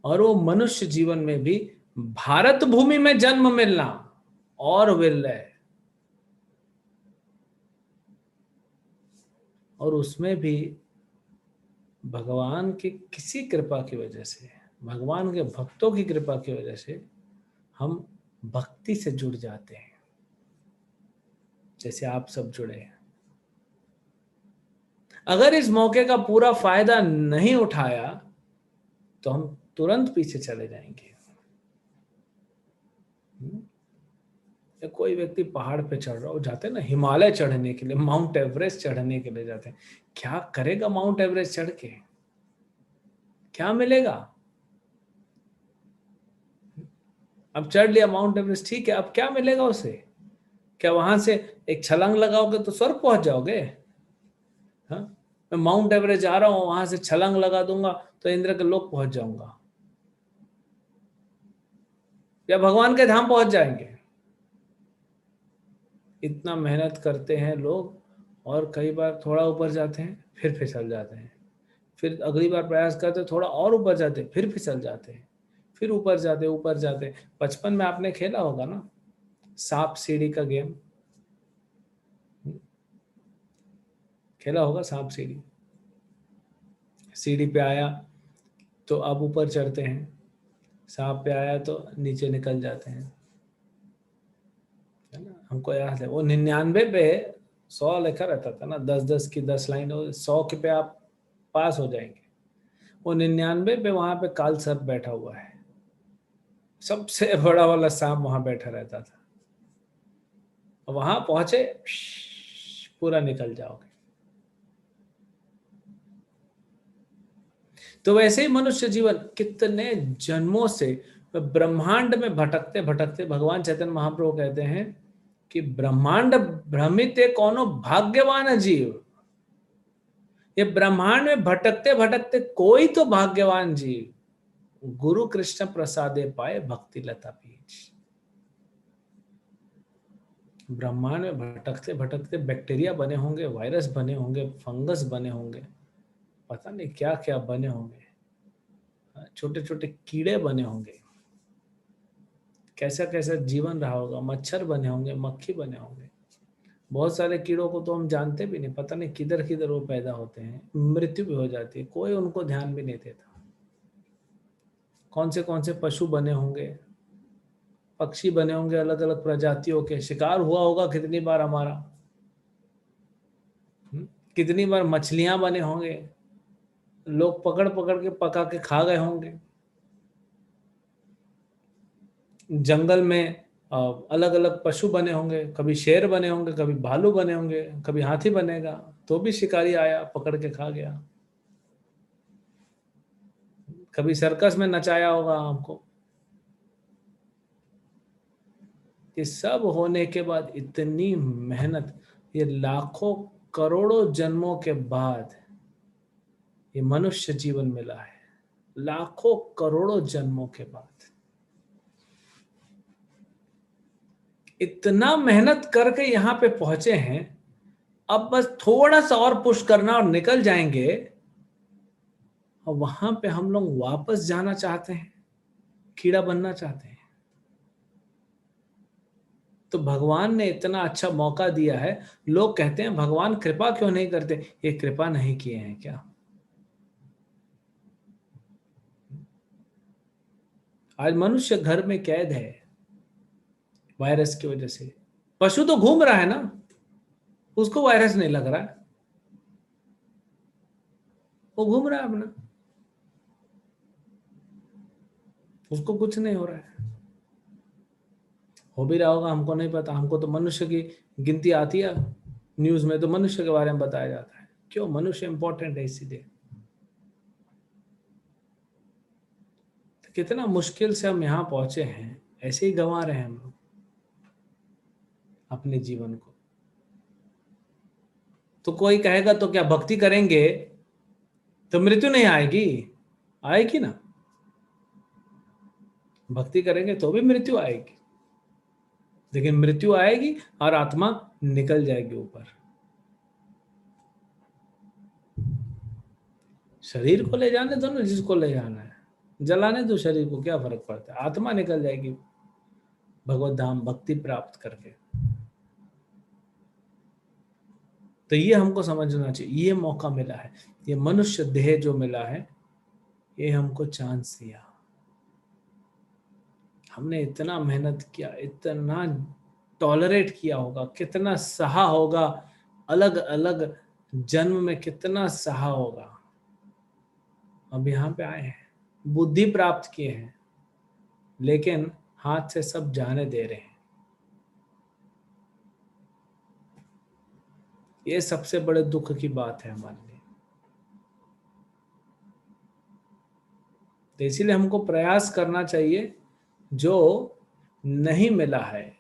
और वो मनुष्य जीवन में भी भारत भूमि में जन्म मिलना और विरल, और उसमें भी भगवान की किसी कृपा की वजह से, भगवान के भक्तों की कृपा की वजह से हम भक्ति से जुड़ जाते हैं, जैसे आप सब जुड़े हैं। अगर इस मौके का पूरा फायदा नहीं उठाया तो हम तुरंत पीछे चले जाएंगे। कोई व्यक्ति पहाड़ पे चढ़ रहा हो, जाते हैं ना हिमालय चढ़ने के लिए, माउंट एवरेस्ट चढ़ने के लिए जाते हैं। क्या करेगा माउंट एवरेस्ट चढ़ के? क्या मिलेगा? अब चढ़ लिया माउंट एवरेस्ट, ठीक है, अब क्या मिलेगा उसे? क्या वहां से एक छलांग लगाओगे तो स्वर्ग पहुंच जाओगे? हाँ, मैं माउंट एवरेस्ट जा रहा हूं, वहां से छलांग लगा दूंगा तो इंद्र के लोक पहुंच जाऊंगा, या भगवान के धाम पहुंच जाएंगे? इतना मेहनत करते हैं लोग, और कई बार थोड़ा ऊपर जाते हैं फिर फिसल जाते हैं, फिर अगली बार प्रयास करते थोड़ा और ऊपर जाते फिर फिसल जाते हैं, फिर ऊपर जाते। बचपन में आपने खेला होगा ना सांप सीढ़ी का गेम, खेला होगा सांप सीढ़ी। सीढ़ी पे आया तो अब ऊपर चढ़ते हैं, सांप पे आया तो नीचे निकल जाते हैं, है ना? हमको याद है वो 99 पे 100 लिखा रहता था ना, 10-10 की 10 लाइन, 100 के पे आप पास हो जाएंगे। वो 99 पे वहां पे काल सर्प बैठा हुआ है, सबसे बड़ा वाला सांप वहां बैठा रहता था। वहां पहुंचे पूरा निकल जाओगे। तो वैसे ही मनुष्य जीवन कितने जन्मों से ब्रह्मांड में भटकते भटकते, भगवान चैतन्य महाप्रभु कहते हैं कि ब्रह्मांड भ्रमित कौनो भाग्यवान जीव। ये ब्रह्मांड में भटकते भटकते कोई तो भाग्यवान जीव गुरु कृष्ण प्रसादे पाए भक्ति लता बीज। ब्रह्मांड में भटकते भटकते बैक्टीरिया बने होंगे, वायरस बने होंगे, फंगस बने होंगे, पता नहीं क्या क्या बने होंगे, छोटे छोटे कीड़े बने होंगे, कैसा कैसा जीवन रहा होगा, मच्छर बने होंगे, मक्खी बने होंगे। बहुत सारे कीड़ों को तो हम जानते भी नहीं, पता नहीं किधर किधर वो पैदा होते हैं, मृत्यु भी हो जाती है, कोई उनको ध्यान भी नहीं देता। कौन से पशु बने होंगे, पक्षी बने होंगे, अलग अलग प्रजातियों के, शिकार हुआ होगा कितनी बार हमारा, कितनी बार मछलियां बने होंगे, लोग पकड़ पकड़ के पका के खा गए होंगे। जंगल में अलग अलग पशु बने होंगे, कभी शेर बने होंगे, कभी भालू बने होंगे, कभी हाथी बनेगा, तो भी शिकारी आया पकड़ के खा गया। कभी सर्कस में नचाया होगा आपको। ये सब होने के बाद इतनी मेहनत, ये लाखों करोड़ों जन्मों के बाद ये मनुष्य जीवन मिला है, लाखों करोड़ों जन्मों के बाद। इतना मेहनत करके यहां पे पहुंचे हैं, अब बस थोड़ा सा और पुश करना और निकल जाएंगे। और वहां पे हम लोग वापस जाना चाहते हैं, कीड़ा बनना चाहते हैं। तो भगवान ने इतना अच्छा मौका दिया है। लोग कहते हैं भगवान कृपा क्यों नहीं करते? ये कृपा नहीं किए हैं क्या? आज मनुष्य घर में कैद है वायरस की वजह से। पशु तो घूम रहा है ना, उसको वायरस नहीं लग रहा है, वो घूम रहा है अपना, उसको कुछ नहीं हो रहा है। हो भी रहा होगा, हमको नहीं पता। हमको तो मनुष्य की गिनती आती है, न्यूज में तो मनुष्य के बारे में बताया जाता है। क्यों? मनुष्य इंपॉर्टेंट है इसीलिए। तो कितना मुश्किल से हम यहाँ पहुंचे हैं, ऐसे ही गंवा रहे हैं हम लोग अपने जीवन को। तो कोई कहेगा तो क्या भक्ति करेंगे तो मृत्यु नहीं आएगी? आएगी ना। भक्ति करेंगे तो भी मृत्यु आएगी, लेकिन मृत्यु आएगी और आत्मा निकल जाएगी ऊपर। शरीर को ले जाने दो ना, जिसको ले जाना है, जलाने दो शरीर को, क्या फर्क पड़ता है? आत्मा निकल जाएगी भगवत धाम भक्ति प्राप्त करके। तो ये हमको समझना चाहिए। ये मौका मिला है, ये मनुष्य देह जो मिला है, ये हमको चांस दिया। हमने इतना मेहनत किया, इतना टॉलरेट किया होगा, कितना सहा होगा, अलग अलग जन्म में कितना सहा होगा। अब यहाँ पे आए हैं, बुद्धि प्राप्त किए हैं, लेकिन हाथ से सब जाने दे रहे हैं। ये सबसे बड़े दुख की बात है हमारे लिए। तो इसीलिए हमको प्रयास करना चाहिए, जो नहीं मिला है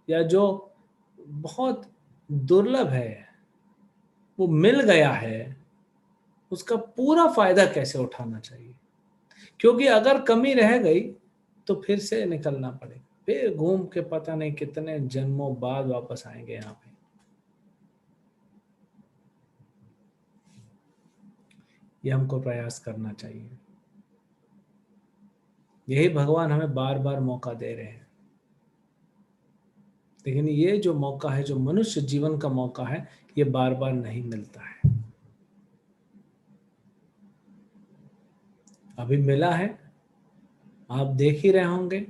या जो बहुत दुर्लभ है, वो मिल गया है, उसका पूरा फायदा कैसे उठाना चाहिए। क्योंकि अगर कमी रह गई तो फिर से निकलना पड़ेगा, फिर घूम के पता नहीं कितने जन्मों बाद वापस आएंगे यहाँ पे। ये हमको प्रयास करना चाहिए। यही भगवान हमें बार बार मौका दे रहे हैं, लेकिन ये जो मौका है, जो मनुष्य जीवन का मौका है, ये बार बार नहीं मिलता है। अभी मिला है, आप देख ही रहे होंगे।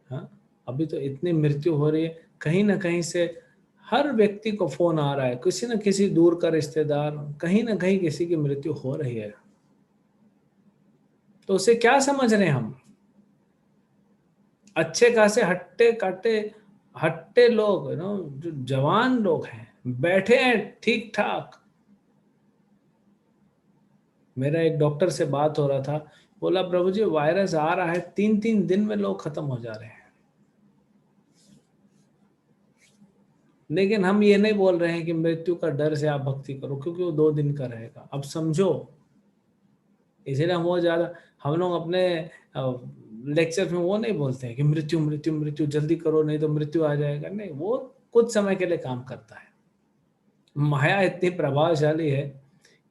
हाँ, अभी तो इतनी मृत्यु हो रही है, कहीं ना कहीं से हर व्यक्ति को फोन आ रहा है, किसी न किसी दूर का रिश्तेदार, कहीं ना कहीं किसी की मृत्यु हो रही है। तो उसे क्या समझ रहे हैं हम? अच्छे खासे हट्टे कट्टे हट्टे लोग, जो जवान लोग हैं, बैठे हैं ठीक ठाक। मेरा एक डॉक्टर से बात हो रहा था, बोला प्रभु जी वायरस आ रहा है, 3-3 दिन में लोग खत्म हो जा रहे हैं। लेकिन हम ये नहीं बोल रहे हैं कि मृत्यु का डर से आप भक्ति करो, क्योंकि वो 2 दिन का रहेगा। अब समझो, इसीलिए हम वो ज्यादा, हम लोग अपने लेक्चर में वो नहीं बोलते हैं कि मृत्यु मृत्यु मृत्यु जल्दी करो नहीं तो मृत्यु आ जाएगा। नहीं, वो कुछ समय के लिए काम करता है। माया इतनी प्रभावशाली है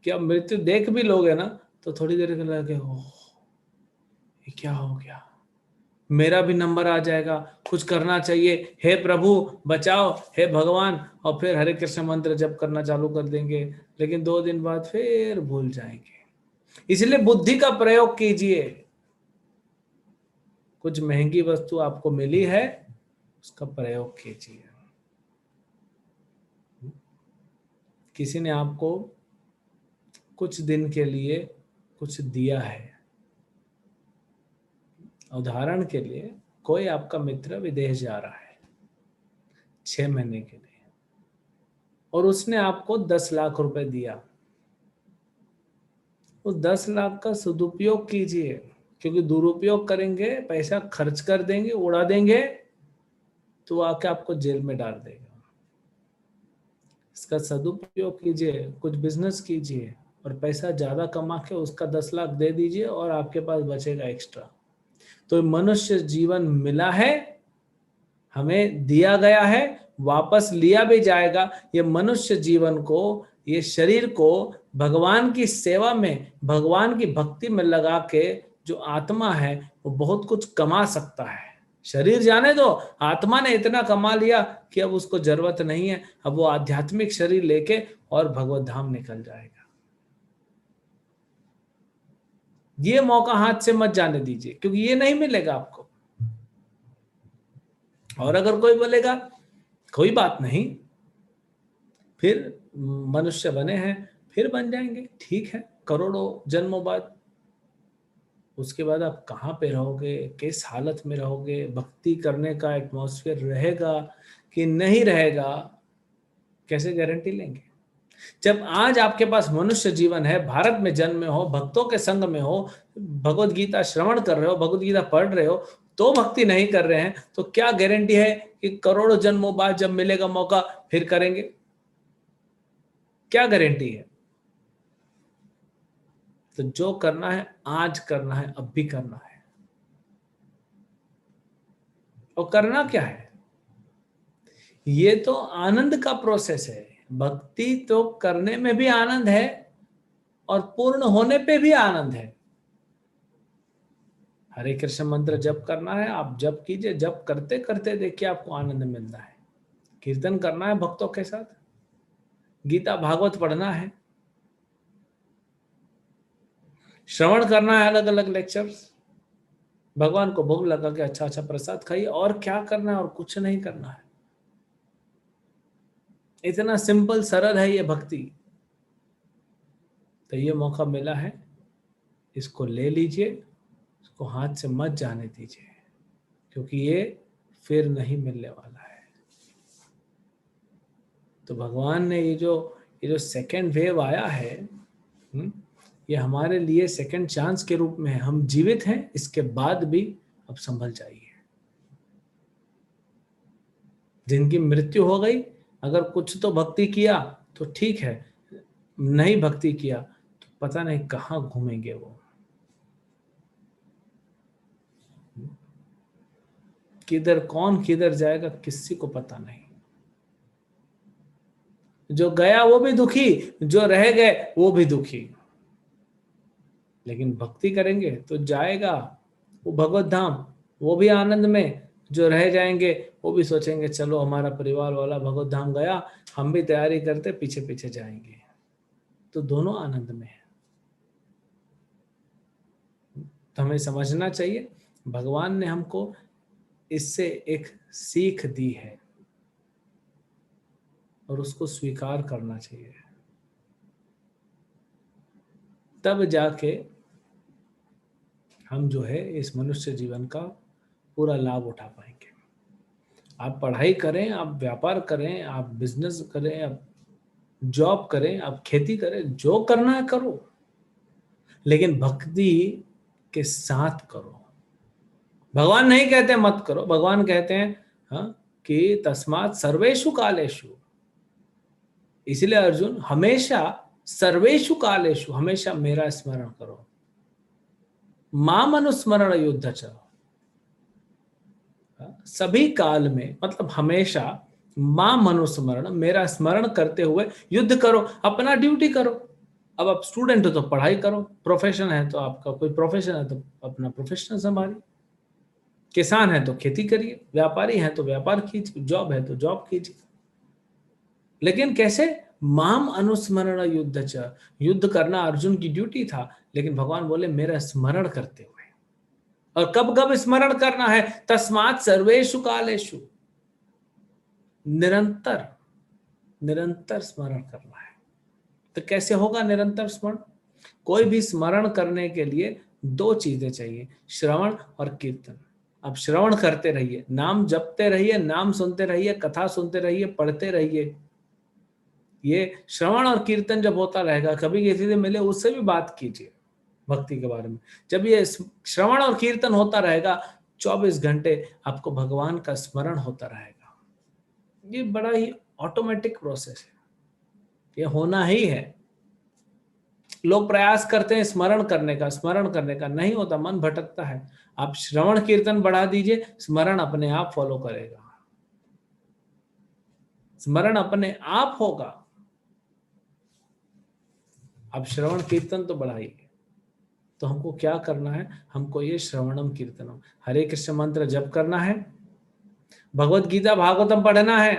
कि अब मृत्यु देख भी लोगे ना, तो थोड़ी देर के लगे, ओह ये क्या हो गया, मेरा भी नंबर आ जाएगा, कुछ करना चाहिए, हे प्रभु बचाओ, हे भगवान। और फिर हरे कृष्ण मंत्र जप करना चालू कर देंगे, लेकिन 2 दिन बाद फिर भूल जाएंगे। इसलिए बुद्धि का प्रयोग कीजिए। कुछ महंगी वस्तु आपको मिली है, उसका प्रयोग कीजिए। किसी ने आपको कुछ दिन के लिए कुछ दिया है। उदाहरण के लिए, कोई आपका मित्र विदेश जा रहा है 6 महीने के लिए, और उसने आपको 10 लाख रुपए दिया। वो 10 लाख का सदुपयोग कीजिए, क्योंकि दुरुपयोग करेंगे, पैसा खर्च कर देंगे, उड़ा देंगे, तो आके आपको जेल में डाल देगा। इसका सदुपयोग कीजिए, कुछ बिजनेस कीजिए और पैसा ज्यादा कमा के उसका 10 लाख दे दीजिए और आपके पास बचेगा एक्स्ट्रा। तो मनुष्य जीवन मिला है, हमें दिया गया है, वापस लिया भी जाएगा। ये मनुष्य जीवन को, ये शरीर को भगवान की सेवा में, भगवान की भक्ति में लगा के जो आत्मा है वो बहुत कुछ कमा सकता है। शरीर जाने दो, आत्मा ने इतना कमा लिया कि अब उसको जरूरत नहीं है, अब वो आध्यात्मिक शरीर लेके और भगवत धाम निकल जाएगा। ये मौका हाथ से मत जाने दीजिए, क्योंकि ये नहीं मिलेगा आपको। और अगर कोई बोलेगा कोई बात नहीं, फिर मनुष्य बने हैं, फिर बन जाएंगे, ठीक है, करोड़ों जन्मों बाद। उसके बाद आप कहाँ पे रहोगे, किस हालत में रहोगे, भक्ति करने का एटमॉस्फेयर रहेगा कि नहीं रहेगा, कैसे गारंटी लेंगे? जब आज आपके पास मनुष्य जीवन है, भारत में जन्मे हो, भक्तों के संग में हो, भगवत गीता श्रवण कर रहे हो, भगवत गीता पढ़ रहे हो, तो भक्ति नहीं कर रहे हैं, तो क्या गारंटी है कि करोड़ों जन्मों बाद जब मिलेगा मौका फिर करेंगे? क्या गारंटी है? तो जो करना है आज करना है, अब भी करना है। और करना क्या है? ये तो आनंद का प्रोसेस है। भक्ति तो करने में भी आनंद है और पूर्ण होने पे भी आनंद है। हरे कृष्ण मंत्र जप करना है, आप जप कीजिए, जप करते करते देखिए आपको आनंद मिलता है। कीर्तन करना है भक्तों के साथ, गीता भागवत पढ़ना है, श्रवण करना है अलग अलग लेक्चर्स, भगवान को भोग लगा के अच्छा अच्छा प्रसाद खाइए। और क्या करना है? और कुछ नहीं करना है। इतना सिंपल सरल है ये भक्ति। तो ये मौका मिला है, इसको ले लीजिए, इसको हाथ से मत जाने दीजिए, क्योंकि ये फिर नहीं मिलने वाला है। तो भगवान ने ये जो सेकेंड वेव आया है, ये हमारे लिए सेकेंड चांस के रूप में है। हम जीवित हैं, इसके बाद भी अब संभल जाइए। जिनकी मृत्यु हो गई, अगर कुछ तो भक्ति किया तो ठीक है, नहीं भक्ति किया तो पता नहीं कहाँ घूमेंगे वो, किधर कौन किधर जाएगा किसी को पता नहीं। जो गया वो भी दुखी, जो रह गए वो भी दुखी। लेकिन भक्ति करेंगे तो जाएगा वो भगवत धाम, वो भी आनंद में। जो रह जाएंगे वो भी सोचेंगे चलो हमारा परिवार वाला भगवत धाम गया, हम भी तैयारी करते पीछे पीछे जाएंगे। तो दोनों आनंद में है। तो हमें समझना चाहिए, भगवान ने हमको इससे एक सीख दी है और उसको स्वीकार करना चाहिए, तब जाके हम जो है इस मनुष्य जीवन का पूरा लाभ उठा पाएंगे। आप पढ़ाई करें, आप व्यापार करें, आप बिजनेस करें, आप जॉब करें, आप खेती करें, जो करना है करो, लेकिन भक्ति के साथ करो। भगवान नहीं कहते मत करो, भगवान कहते हैं हाँ कि तस्मात् सर्वेषु कालेषु। इसलिए अर्जुन हमेशा सर्वेषु कालेषु हमेशा मेरा स्मरण करो, माम अनुस्मरण युद्ध च। सभी काल में मतलब हमेशा माम अनुस्मरण, मेरा स्मरण करते हुए युद्ध करो, अपना ड्यूटी करो। अब आप स्टूडेंट हो तो पढ़ाई करो, प्रोफेशन है तो आपका कोई प्रोफेशन है तो अपना प्रोफेशन संभालिए, किसान है तो खेती करिए, व्यापारी है तो व्यापार कीजिए, जॉब है तो जॉब कीजिए। लेकिन कैसे? माम अनुस्मरण युद्ध च। युद्ध करना अर्जुन की ड्यूटी था, लेकिन भगवान बोले मेरा स्मरण करते हुए। और कब कब स्मरण करना है? तस्मात् सर्वेषु कालेषु, निरंतर निरंतर स्मरण करना है। तो कैसे होगा निरंतर स्मरण? कोई भी स्मरण करने के लिए दो चीजें चाहिए, श्रवण और कीर्तन। अब श्रवण करते रहिए, नाम जपते रहिए, नाम सुनते रहिए, कथा सुनते रहिए, पढ़ते रहिए, ये श्रवण और कीर्तन जब होता रहेगा, कभी किसी से मिले उससे भी बात कीजिए भक्ति के बारे में। जब ये श्रवण और कीर्तन होता रहेगा 24 घंटे आपको भगवान का स्मरण होता रहेगा। ये बड़ा ही ऑटोमेटिक प्रोसेस है, ये होना ही है। लोग प्रयास करते हैं स्मरण करने का, नहीं होता, मन भटकता है। आप श्रवण कीर्तन बढ़ा दीजिए, स्मरण अपने आप फॉलो करेगा, स्मरण अपने आप होगा। अब श्रवण कीर्तन तो बढ़ाइए, तो हमको क्या करना है, हमको ये श्रवणम कीर्तनम हरे कृष्ण मंत्र जप करना है, भगवत गीता भागवतम पढ़ना है,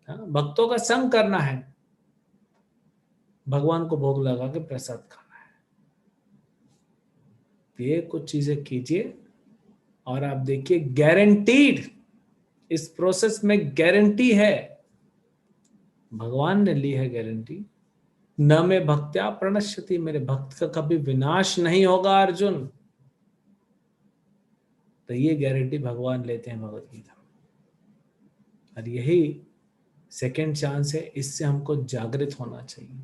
भक्तों का संग करना है, भगवान को भोग लगा के प्रसाद खाना है। ये कुछ चीजें कीजिए और आप देखिए गारंटीड, इस प्रोसेस में गारंटी है, भगवान ने ली है गारंटी। न में भक्त्या प्रणश्यति, मेरे भक्त का कभी विनाश नहीं होगा अर्जुन। तो ये गारंटी भगवान लेते हैं भगवत गीता में, और यही सेकंड चांस है, इससे हमको जागृत होना चाहिए।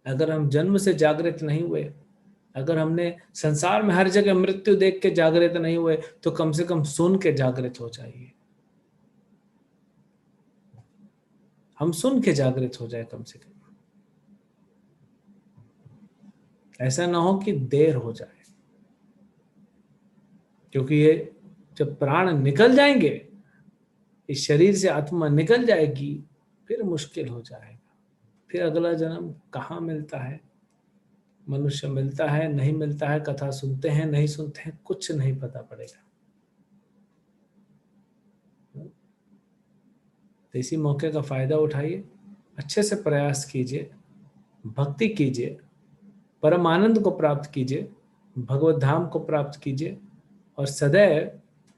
अगर हम जन्म से जागृत नहीं हुए, अगर हमने संसार में हर जगह मृत्यु देख के जागृत नहीं हुए, तो कम से कम सुन के जागृत हो जाइए। हम सुन के जागृत हो जाए कम से कम, ऐसा ना हो कि देर हो जाए, क्योंकि ये जब प्राण निकल जाएंगे, इस शरीर से आत्मा निकल जाएगी, फिर मुश्किल हो जाएगा। फिर अगला जन्म कहाँ मिलता है, मनुष्य मिलता है नहीं मिलता है, कथा सुनते हैं नहीं सुनते हैं, कुछ नहीं पता पड़ेगा। तो इसी मौके का फायदा उठाइए, अच्छे से प्रयास कीजिए, भक्ति कीजिए, परम आनंद को प्राप्त कीजिए, भगवत धाम को प्राप्त कीजिए, और सदैव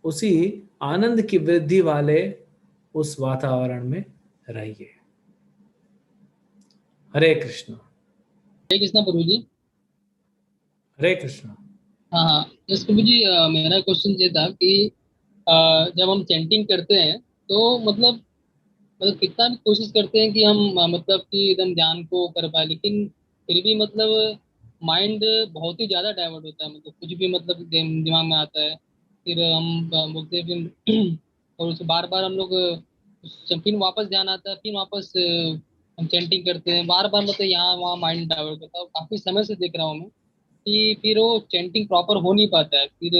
उसी आनंद की वृद्धि वाले उस वातावरण में रहिए। हरे कृष्ण। हरे कृष्णा प्रभु जी। हरे कृष्ण। हाँ हाँ, यस प्रभु जी, मेरा क्वेश्चन ये था कि जब हम चैंटिंग करते हैं तो कितना भी कोशिश करते हैं कि हम मतलब कि एकदम ध्यान को कर पाए, लेकिन फिर भी माइंड बहुत ही ज्यादा डाइवर्ट होता है, कुछ भी दिमाग में आता है। फिर हम बोलते हैं फिर और उसे बार बार हम लोग फिर वापस ध्यान आता है, फिर वापस हम चैंटिंग करते हैं बार बार, यहाँ वहाँ माइंड डाइवर्ट होता है। और काफी समय से देख रहा हूँ मैं कि फिर वो चैंटिंग प्रॉपर हो नहीं पाता है, फिर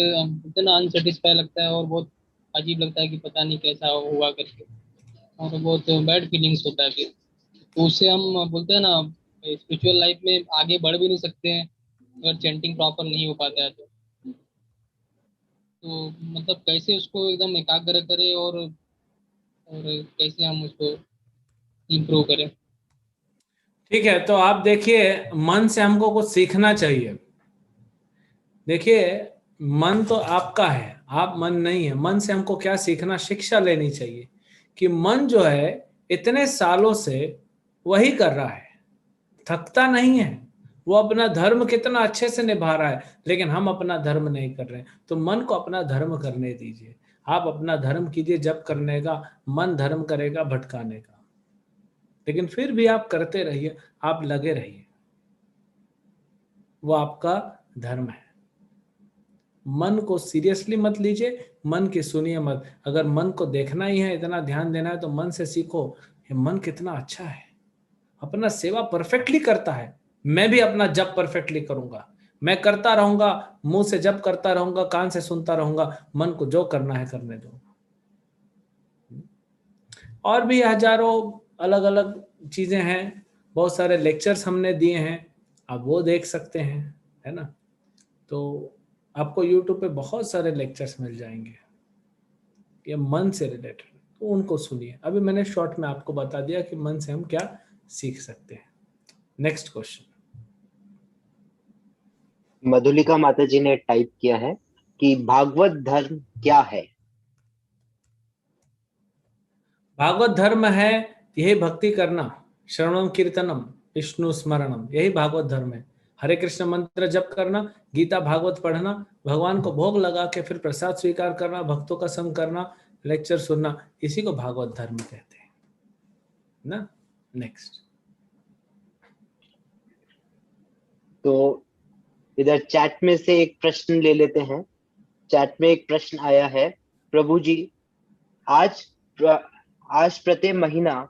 इतना अनसेटिस्फाई लगता है और बहुत अजीब लगता है कि पता नहीं कैसा हुआ करके, और बहुत बैड फीलिंग्स होता है फिर। तो उससे हम बोलते हैं ना, स्पिरिचुअल लाइफ में आगे बढ़ भी नहीं सकते हैं अगर चैंटिंग प्रॉपर नहीं हो पाता है तो कैसे उसको एकदम एकाग्र करें, और कैसे हम उसको इम्प्रूव करें। ठीक है, तो आप देखिए, मन से हमको कुछ सीखना चाहिए। देखिए, मन तो आपका है, आप मन नहीं है। मन से हमको क्या सीखना, शिक्षा लेनी चाहिए कि मन जो है इतने सालों से वही कर रहा है, थकता नहीं है। वो अपना धर्म कितना अच्छे से निभा रहा है, लेकिन हम अपना धर्म नहीं कर रहे हैं। तो मन को अपना धर्म करने दीजिए, आप अपना धर्म कीजिए जब करने का, मन धर्म करेगा भटकाने का। लेकिन फिर भी आप करते रहिए, आप लगे रहिए, वो आपका धर्म है। मन को सीरियसली मत लीजिए, मन की सुनिए मत। अगर मन को देखना ही है, इतना ध्यान देना है, तो मन से सीखो, ये मन कितना अच्छा है, अपना सेवा परफेक्टली करता है। मैं भी अपना जप परफेक्टली करूंगा, मैं करता रहूंगा, मुंह से जप करता रहूंगा, कान से सुनता रहूंगा, मन को जो करना है करने दो। और भी हजारों अलग अलग चीजें हैं, बहुत सारे लेक्चर्स हमने दिए हैं, आप वो देख सकते हैं, है ना। तो आपको यूट्यूब पे बहुत सारे लेक्चर्स मिल जाएंगे ये मन से रिलेटेड, तो उनको सुनिए। अभी मैंने शॉर्ट में आपको बता दिया कि मन से हम क्या सीख सकते हैं। Next question. मधुलिका माता जी ने टाइप किया है कि भागवत धर्म क्या है। भागवत धर्म है यही भक्ति करना, श्रवणम कीर्तनम विष्णु स्मरणम, यही भागवत धर्म है। हरे कृष्ण मंत्र जप करना, गीता भागवत पढ़ना, भगवान को भोग लगा के फिर प्रसाद स्वीकार करना, भक्तों का संग करना, लेक्चर सुनना, इसी को भागवत धर्म कहते हैं ना। नेक्स्ट। तो इधर चैट में से एक प्रश्न ले लेते हैं। चैट में एक प्रश्न आया है, प्रभु जी, आज प्र, आज प्रत्येक महीना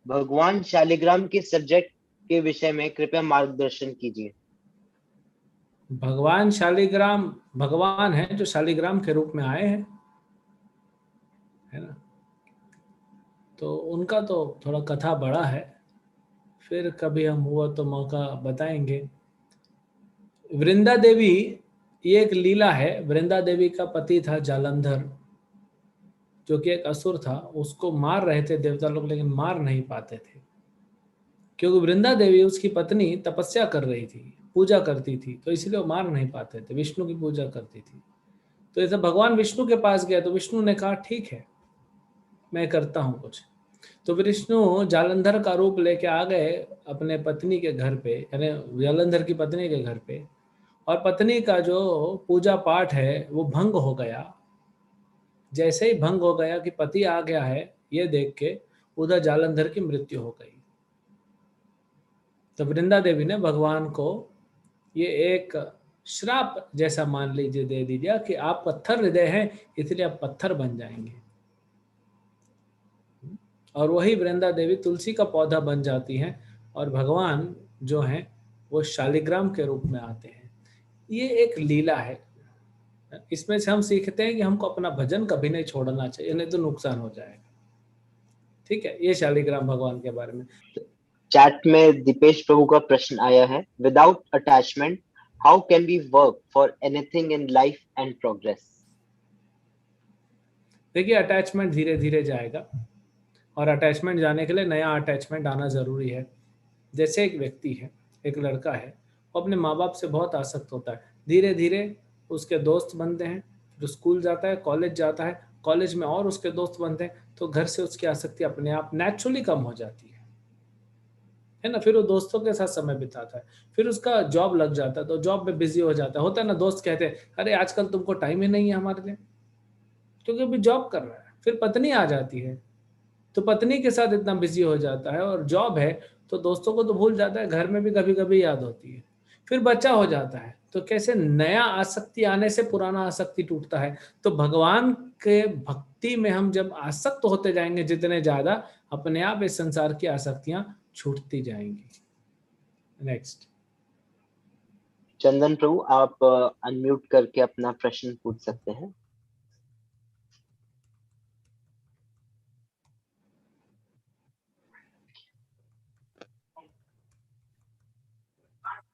भगवान शालिग्राम के सब्जेक्ट के विषय में कृपया मार्गदर्शन कीजिए। भगवान शालिग्राम भगवान है जो शालिग्राम के रूप में आए हैं, है ना। तो उनका तो थोड़ा कथा बड़ा है, फिर कभी हम हुआ तो मौका बताएंगे। वृंदा देवी, ये एक लीला है। वृंदा देवी का पति था जालंधर, जो कि एक असुर था। उसको मार रहे थे देवता लोग, लेकिन मार नहीं पाते थे, क्योंकि वृंदा देवी उसकी पत्नी तपस्या कर रही थी, पूजा करती थी, तो इसलिए वो मार नहीं पाते थे। विष्णु की पूजा करती थी। तो ऐसे भगवान विष्णु के पास गया, तो विष्णु ने कहा ठीक है, मैं करता हूँ कुछ। तो विष्णु जालंधर का रूप लेके आ गए अपने पत्नी के घर पे, यानी जालंधर की पत्नी के घर पे, और पत्नी का जो पूजा पाठ है वो भंग हो गया। जैसे ही भंग हो गया कि पति आ गया है, ये देख के उधर जालंधर की मृत्यु हो गई। तो वृंदा देवी ने भगवान को ये एक श्राप जैसा मान लीजिए दे दीजिए कि आप पत्थर हृदय हैं, इसलिए आप पत्थर बन जाएंगे। और वही वृंदा देवी तुलसी का पौधा बन जाती हैं, और भगवान जो हैं वो शालिग्राम के रूप में आते हैं। ये एक लीला है। इसमें से हम सीखते हैं कि हमको अपना भजन कभी नहीं छोड़ना चाहिए, नहीं तो नुकसान हो जाएगा। ठीक है, ये शालिग्राम भगवान के बारे में। चैट में दीपेश प्रभु का प्रश्न आया है, without attachment how can we work for anything in life and progress. देखिए, अटैचमेंट धीरे धीरे जाएगा, और अटैचमेंट जाने के लिए नया अटैचमेंट आना ज़रूरी है। जैसे एक व्यक्ति है, एक लड़का है, वो अपने माँ बाप से बहुत आसक्त होता है। धीरे धीरे उसके दोस्त बनते हैं, फिर स्कूल जाता है, कॉलेज जाता है, कॉलेज में और उसके दोस्त बनते हैं, तो घर से उसकी आसक्ति अपने आप नेचुरली कम हो जाती है ना। फिर वो दोस्तों के साथ समय बिताता है, फिर उसका जॉब लग जाता है, तो जॉब में बिजी हो जाता है। होता है ना, दोस्त कहते हैं अरे आजकल तुमको टाइम ही नहीं है हमारे लिए, क्योंकि अभी जॉब कर रहा है। फिर पत्नी आ जाती है, तो पत्नी के साथ इतना बिजी हो जाता है, और जॉब है तो दोस्तों को तो भूल जाता है, घर में भी कभी कभी याद होती है। फिर बच्चा हो जाता है, तो कैसे नया आसक्ति आने से पुराना आसक्ति टूटता है। तो भगवान के भक्ति में हम जब आसक्त होते जाएंगे जितने ज्यादा, अपने आप इस संसार की आसक्तियां छूटती जाएंगी। नेक्स्ट। चंदन प्रभु, आप अनम्यूट करके अपना प्रश्न पूछ सकते हैं।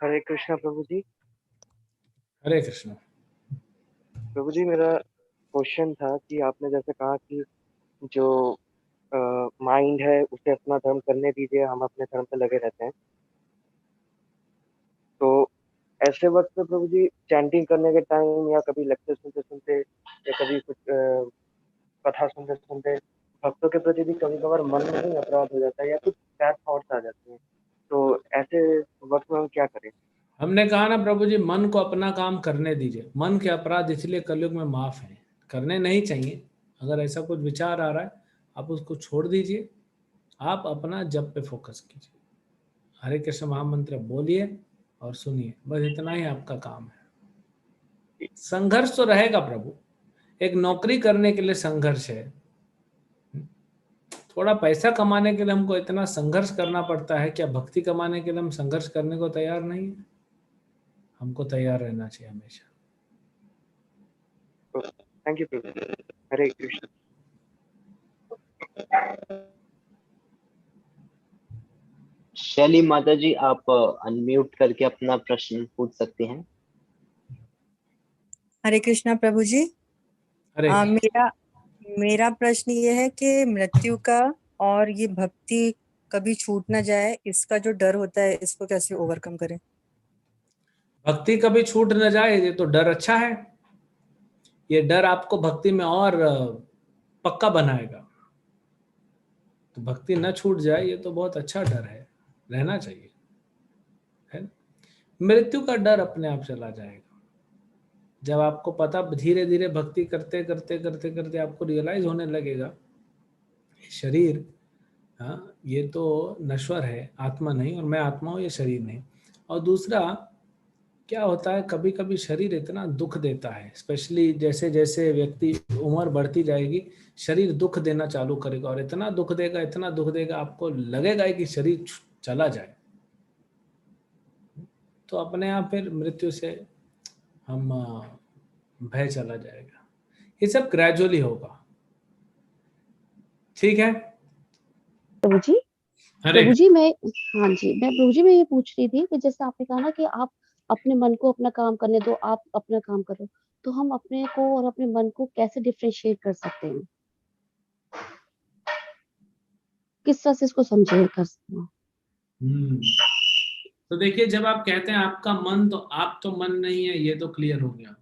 हरे कृष्णा प्रभु जी। हरे कृष्ण। प्रभु जी, मेरा क्वेश्चन था कि आपने जैसे कहा कि जो माइंड है उसे अपना धर्म करने दीजिए, हम अपने धर्म पे लगे रहते हैं। तो ऐसे वक्त पे प्रभु जी चैंटिंग करने के टाइम, या कभी लेक्चर सुनते सुनते, या कभी कुछ कथा सुनते सुनते, भक्तों के प्रति भी कभी कभार मन में ही अपराध हो जाता है, या कुछ बैड थॉट्स आ जाते हैं। तो ऐसे वक्त में हम क्या करें? हमने कहा ना प्रभु जी, मन को अपना काम करने दीजिए। मन के अपराध इसलिए कलयुग में माफ हैं, करने नहीं चाहिए। अगर ऐसा कुछ विचार आ रहा है, आप उसको छोड़ दीजिए, आप अपना जप पे फोकस कीजिए, हरे कृष्ण महामंत्र बोलिए और सुनिए, बस इतना ही आपका काम है। संघर्ष तो रहेगा प्रभु, एक नौकरी करने के लिए संघर्ष है, थोड़ा पैसा कमाने के लिए हमको इतना संघर्ष करना पड़ता है, क्या भक्ति कमाने के लिए हम संघर्ष करने को तैयार नहीं है? हमको तैयार रहना चाहिए हमेशा। थैंक यू प्रभु जी। हरे कृष्ण। शैली माता जी, आप अनम्यूट करके अपना प्रश्न पूछ सकते हैं। हरे कृष्णा प्रभु जी। हरे कृष्ण। मेरा मेरा प्रश्न ये है कि मृत्यु का और ये भक्ति कभी छूट ना जाए, इसका जो डर होता है, इसको कैसे ओवरकम करें? भक्ति कभी छूट न जाए, ये तो डर अच्छा है। ये डर आपको भक्ति में और पक्का बनाएगा। तो भक्ति न छूट जाए, ये तो बहुत अच्छा डर है, रहना चाहिए, है ना। मृत्यु का डर अपने आप चला जाएगा जब आपको पता, धीरे धीरे भक्ति करते करते करते करते आपको रियलाइज होने लगेगा शरीर हाँ, ये तो नश्वर है, आत्मा नहीं, और मैं आत्मा हूँ, ये शरीर नहीं। और दूसरा क्या होता है, कभी कभी शरीर इतना दुख देता है, स्पेशली जैसे जैसे व्यक्ति उम्र बढ़ती जाएगी, शरीर दुख देना चालू करेगा, और इतना दुख देगा, इतना दुख देगा, आपको लगेगा ही कि शरीर चला जाए। तो अपने आप फिर मृत्यु से हम भय चला जाएगा। ये सब ग्रेजुअली होगा। ठीक है प्रभु जी, हरे प्रभु जी मैं हाँ जी, मैं प्रभु जी मैं ये पूछ रही थी कि जैसे आपने कहा ना कि आप अपने मन को अपना काम करने दो, आप अपना काम करो, तो हम अपने को और अपने मन को कैसे डिफरेंशिएट कर सकते हैं? किस तरह से इसको समझे कर सकते हैं? तो देखिए, जब आप कहते हैं आपका मन, तो आप तो मन नहीं है, ये तो क्लियर हो गया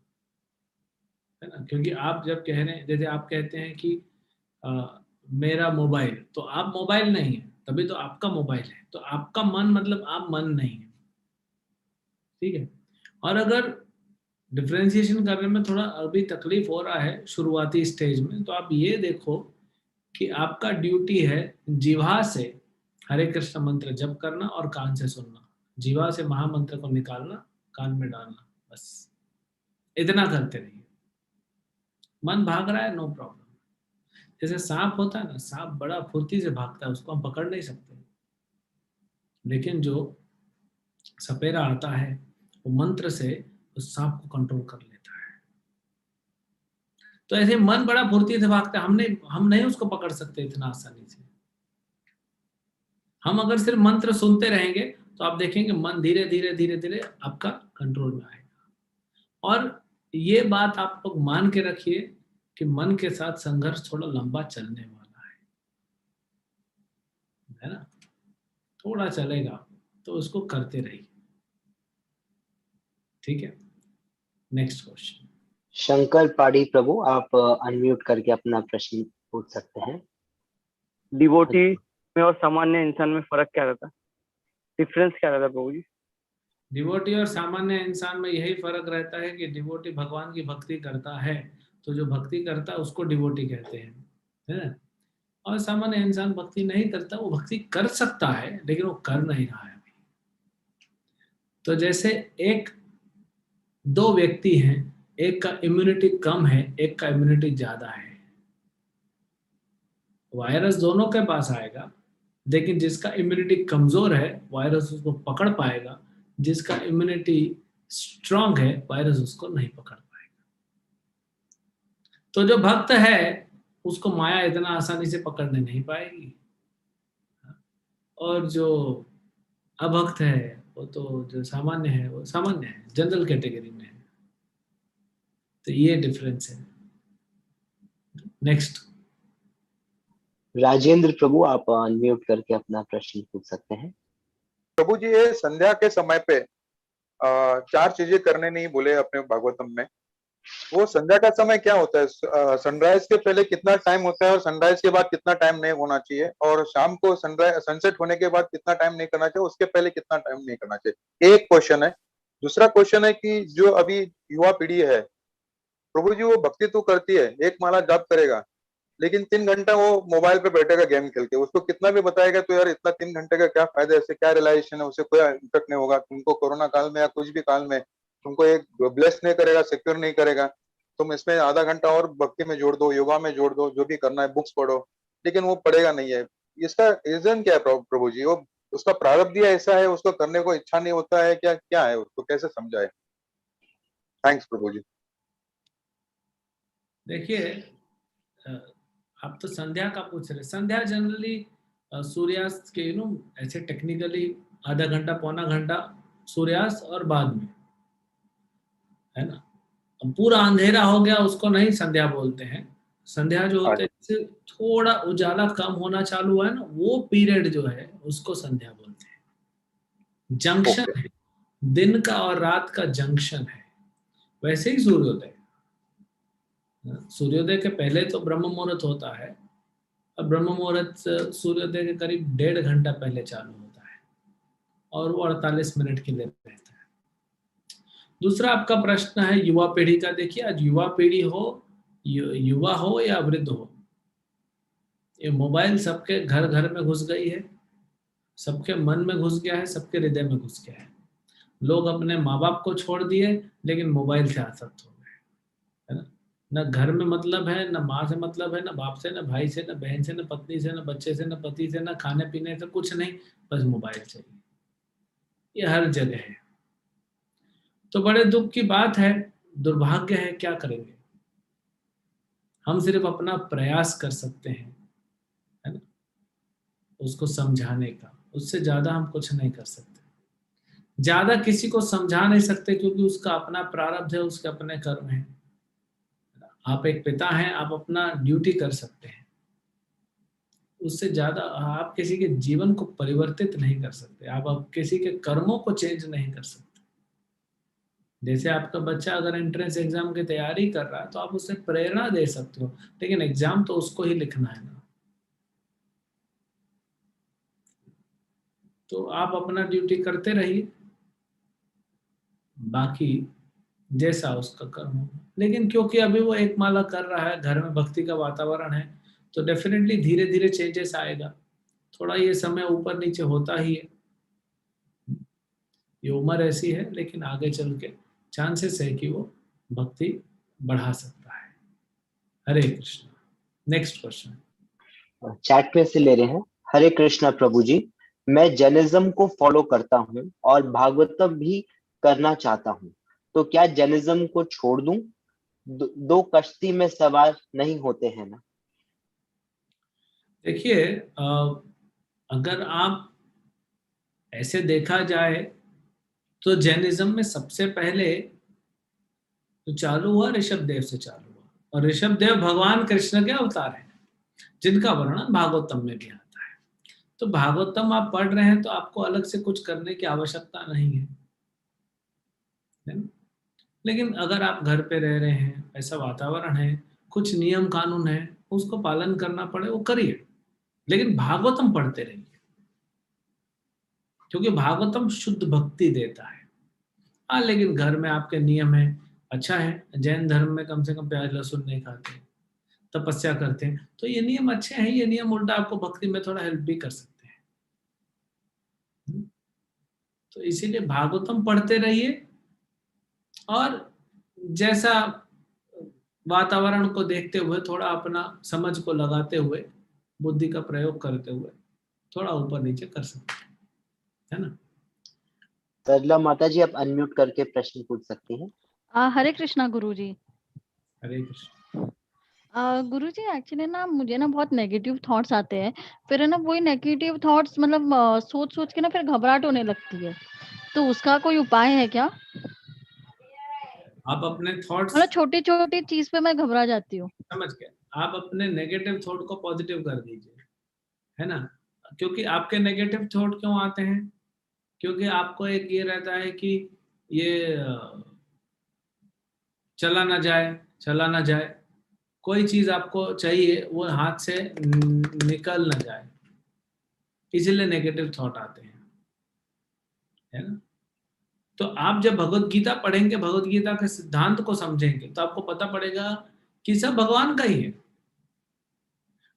है ना। क्योंकि आप जब कह रहे हैं, जैसे आप कहते हैं कि मेरा मोबाइल, तो आप मोबाइल नहीं है, तभी तो आपका मोबाइल है। तो आपका मन मतलब आप मन नहीं है, ठीक है। और अगर डिफ्रेंशिएशन करने में थोड़ा अभी तकलीफ हो रहा है शुरुआती स्टेज में, तो आप ये देखो कि आपका ड्यूटी है जीवा से हरे कृष्ण मंत्र जप करना और कान से सुनना, जीवा से महामंत्र को निकालना, कान में डालना, बस इतना करते रहिए। मन भाग रहा है, नो प्रॉब्लम। जैसे सांप होता है ना, सांप बड़ा फुर्ती से भागता है, उसको हम पकड़ नहीं सकते, लेकिन जो सपेरा आता है वो मंत्र से उस सांप को कंट्रोल कर लेता है। तो ऐसे मन बड़ा फुर्ती से भागता है, हम नहीं उसको पकड़ सकते इतना आसानी से। हम अगर सिर्फ मंत्र सुनते रहेंगे तो आप देखेंगे मन धीरे धीरे धीरे धीरे आपका कंट्रोल में आएगा। और ये बात आप लोग मान के रखिए कि मन के साथ संघर्ष थोड़ा लंबा चलने वाला है ना, थोड़ा चलेगा, तो उसको करते रहिए। ठीक है, नेक्स्ट क्वेश्चन। शंकर पाड़ी प्रभु, आप अनम्यूट करके अपना प्रश्न पूछ सकते हैं। डिवोटी में और सामान्य इंसान में फर्क क्या रहता है? डिफरेंस क्या रहता है प्रभु जी? डिवोटी और सामान्य इंसान में यही फर्क रहता है कि डिवोटी भगवान की भक्ति करता है, तो जो भक्ति करता है उसको डिवोटी कहते हैं, है ना। और सामान्य इंसान भक्ति नहीं करता, वो भक्ति कर सकता है लेकिन वो कर नहीं रहा है अभी। तो जैसे दो व्यक्ति हैं, एक का इम्यूनिटी कम है, एक का इम्यूनिटी ज्यादा है, वायरस दोनों के पास आएगा, लेकिन जिसका इम्यूनिटी कमजोर है वायरस उसको पकड़ पाएगा, जिसका इम्यूनिटी स्ट्रांग है वायरस उसको नहीं पकड़ पाएगा। तो जो भक्त है उसको माया इतना आसानी से पकड़ने नहीं पाएगी, और जो अभक्त है वो तो जो सामान्य है वो सामान्य है, जनरल कैटेगरी में है। तो ये डिफरेंस है। नेक्स्ट। राजेंद्र प्रभु, आप अनम्यूट करके अपना प्रश्न पूछ सकते हैं। प्रभु जी, ये संध्या के समय पे चार चीजें करने नहीं बोले अपने भागवतम में। वो संध्या का समय क्या होता है? सनराइज के पहले कितना टाइम होता है और सनराइज के बाद कितना टाइम नहीं होना चाहिए, और शाम को सनसेट होने के बाद कितना टाइम नहीं करना चाहिए, उसके पहले कितना टाइम नहीं करना चाहिए? एक क्वेश्चन है। दूसरा क्वेश्चन है कि जो अभी युवा पीढ़ी है प्रभु जी, वो भक्ति तो करती है, एक माला जाप करेगा, लेकिन 3 घंटा वो मोबाइल पे बैठेगा गेम खेल के। उसको कितना भी बताएगा तो यार इतना 3 घंटे का क्या फायदा है, इससे क्या रियलाइजेशन है, उससे कोई इम्पेक्ट नहीं होगा तुमको। कोरोना काल में या कुछ भी काल में तुमको एक ब्लेस नहीं करेगा, सिक्योर नहीं करेगा। तुम इसमें आधा घंटा और भक्ति में जोड़ दो, योगा में जोड़ दो, जो भी करना है, बुक्स पढ़ो, लेकिन वो पढ़ेगा नहीं है। इसका रीजन क्या है प्रभु जी? वो उसका प्रारब्ध ही ऐसा है, उसको करने को इच्छा नहीं होता है क्या? क्या है, उसको कैसे समझाए? थैंक्स प्रभु जी। देखिए, आप तो संध्या का पूछ रहे। संध्या जनरली सूर्यास्त के ऐसे टेक्निकली आधा घंटा पौना घंटा सूर्यास्त और बाद में, है ना। अब पूरा अंधेरा हो गया उसको नहीं संध्या बोलते हैं। संध्या जो होते हैं जैसे थोड़ा उजाला कम होना चालू हुआ है ना, वो पीरियड जो है उसको संध्या बोलते हैं। जंक्शन है, दिन का और रात का जंक्शन है। वैसे ही सूर्योदय, सूर्योदय के पहले तो ब्रह्म मुहूर्त होता है, और ब्रह्म मुहूर्त सूर्योदय के करीब 1.5 घंटा पहले चालू होता है, और वो 48 मिनट के लिए रहता है। दूसरा आपका प्रश्न है युवा पीढ़ी का। देखिए, आज युवा पीढ़ी हो, युवा हो या वृद्ध हो, ये मोबाइल सबके घर घर में घुस गई है, सबके मन में घुस गया है, सबके हृदय में घुस गया है। लोग अपने माँ बाप को छोड़ दिए लेकिन मोबाइल से आसक्त हो गए, है ना। न घर में मतलब है, न माँ से मतलब है, न बाप से, न भाई से, न बहन से, न पत्नी से, न बच्चे से, न पति से, न खाने पीने से, कुछ नहीं, बस मोबाइल चाहिए। ये हर जगह है। तो बड़े दुख की बात है, दुर्भाग्य है, क्या करेंगे। हम सिर्फ अपना प्रयास कर सकते हैं, है ना, उसको समझाने का। उससे ज्यादा हम कुछ नहीं कर सकते। ज्यादा किसी को समझा नहीं सकते क्योंकि उसका अपना प्रारब्ध है, उसके अपने कर्म है। आप एक पिता हैं, आप अपना ड्यूटी कर सकते हैं। उससे ज्यादा आप किसी के जीवन को परिवर्तित नहीं कर सकते, आप किसी के कर्मों को चेंज नहीं कर सकते। जैसे आपका बच्चा अगर एंट्रेंस एग्जाम की तैयारी कर रहा है तो आप उसे प्रेरणा दे सकते हो, लेकिन एग्जाम तो उसको ही लिखना है ना। तो आप अपना ड्यूटी करते रहिए, बाकी जैसा उसका कर्म हो। लेकिन क्योंकि अभी वो एक माला कर रहा है, घर में भक्ति का वातावरण है, तो डेफिनेटली धीरे धीरे चेंजेस आएगा। थोड़ा ये समय ऊपर नीचे होता ही है, ये उम्र ऐसी है, लेकिन आगे चल के चांसेस है कि वो भक्ति बढ़ा सकता है। हरे कृष्ण। नेक्स्ट क्वेश्चन चैट में से ले रहे हैं। हरे कृष्णा प्रभु जी, मैं जैनिज्म को फॉलो करता हूँ और भागवतम भी करना चाहता हूँ, तो क्या जैनिज्म को छोड़ दूं? दो कश्ती में सवार नहीं होते हैं ना। देखिए, अगर आप ऐसे देखा जाए तो जैनिज्म में सबसे पहले तो चालू हुआ ऋषभ देव से चालू हुआ, और ऋषभ देव भगवान कृष्ण के अवतार हैं जिनका वर्णन भागवतम में भी आता है। तो भागवतम आप पढ़ रहे हैं तो आपको अलग से कुछ करने की आवश्यकता नहीं है ना? लेकिन अगर आप घर पे रह रहे हैं, ऐसा वातावरण है, कुछ नियम कानून है, उसको पालन करना पड़े, वो करिए, लेकिन भागवतम पढ़ते रहिए, क्योंकि भागवतम शुद्ध भक्ति देता है। हाँ, लेकिन घर में आपके नियम है, अच्छा है, जैन धर्म में कम से कम प्याज लहसुन नहीं खाते, तपस्या करते हैं, तो ये नियम अच्छे हैं। ये नियम उल्टा आपको भक्ति में थोड़ा हेल्प भी कर सकते हैं। तो इसीलिए भागवतम पढ़ते रहिए, और जैसा वातावरण को देखते हुए, थोड़ा अपना समझ को लगाते हुए, बुद्धि का प्रयोग करते हुए थोड़ा ऊपर नीचे कर सकते हैं, है ना। सरला माता जी, आप अनम्यूट करके प्रश्न पूछ सकती हैं। हरे कृष्णा गुरुजी। हरे कृष्ण। गुरुजी एक्चुअली ना मुझे ना बहुत नेगेटिव थॉट्स आते हैं, फिर है ना वही नेगेटिव थॉट्स मतलब सोच सोच के ना फिर घबराहट होने लगती है, तो उसका कोई उपाय है क्या? आप अपने थॉट्स, मतलब छोटी छोटी चीज पे मैं घबरा जाती हूँ। समझ गए, आप अपने नेगेटिव थॉट को पॉजिटिव कर दीजिए, है ना। क्योंकि आपके नेगेटिव थॉट क्यों आते हैं? क्योंकि आपको एक ये रहता है कि ये चला ना जाए, चला ना जाए, कोई चीज आपको चाहिए वो हाथ से निकल ना जाए, इसलिए नेगेटिव थॉट आते हैं, है ना। तो आप जब भगवत गीता पढ़ेंगे, भगवत गीता के सिद्धांत को समझेंगे, तो आपको पता पड़ेगा कि सब भगवान का ही है।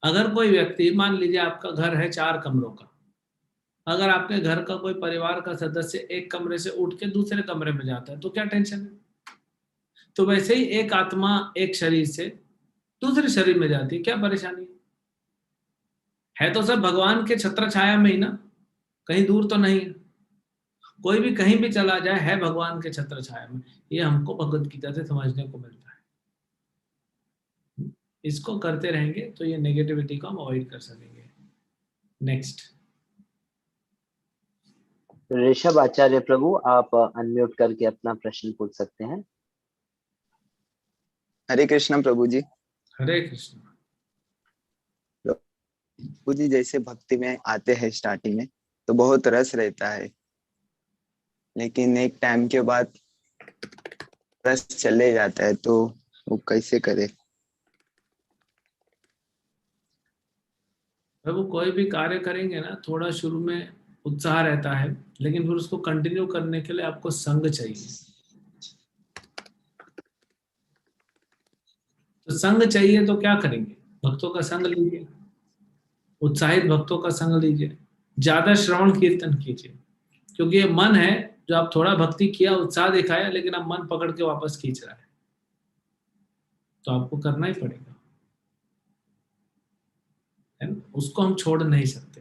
अगर कोई व्यक्ति, मान लीजिए आपका घर है 4 कमरों का, अगर आपके घर का कोई परिवार का सदस्य एक कमरे से उठ के दूसरे कमरे में जाता है तो क्या टेंशन है? तो वैसे ही एक आत्मा एक शरीर से दूसरे शरीर में जाती है, क्या परेशानी है? तो सब भगवान के छत्र छाया में ही ना, कहीं दूर तो नहीं है। कोई भी कहीं भी चला जाए, है भगवान के छत्र छाया में। ये हमको भगवत गीता से समझने को मिलता है। इसको करते रहेंगे तो ये नेगेटिविटी को हम अवॉइड कर सकेंगे। नेक्स्ट। ऋषभ आचार्य प्रभु, आप अनम्यूट करके अपना प्रश्न पूछ सकते हैं। हरे कृष्ण प्रभु जी। हरे कृष्ण। प्रभु जी, जैसे भक्ति में आते हैं स्टार्टिंग में तो बहुत रस रहता है, लेकिन एक टाइम के बाद रस चले जाता है, तो वो कैसे करे? प्रभु, कोई भी कार्य करेंगे ना, थोड़ा शुरू में उत्साह रहता है, लेकिन फिर उसको कंटिन्यू करने के लिए आपको संग चाहिए। तो संग चाहिए तो क्या करेंगे? भक्तों का संग लीजिए, उत्साहित भक्तों का संग लीजिए, ज्यादा श्रवण कीर्तन कीजिए, क्योंकि ये मन है जो आप थोड़ा भक्ति किया, उत्साह दिखाया, लेकिन अब मन पकड़ के वापस खींच रहा है, तो आपको करना ही पड़ेगा, है ना? उसको हम छोड़ नहीं सकते।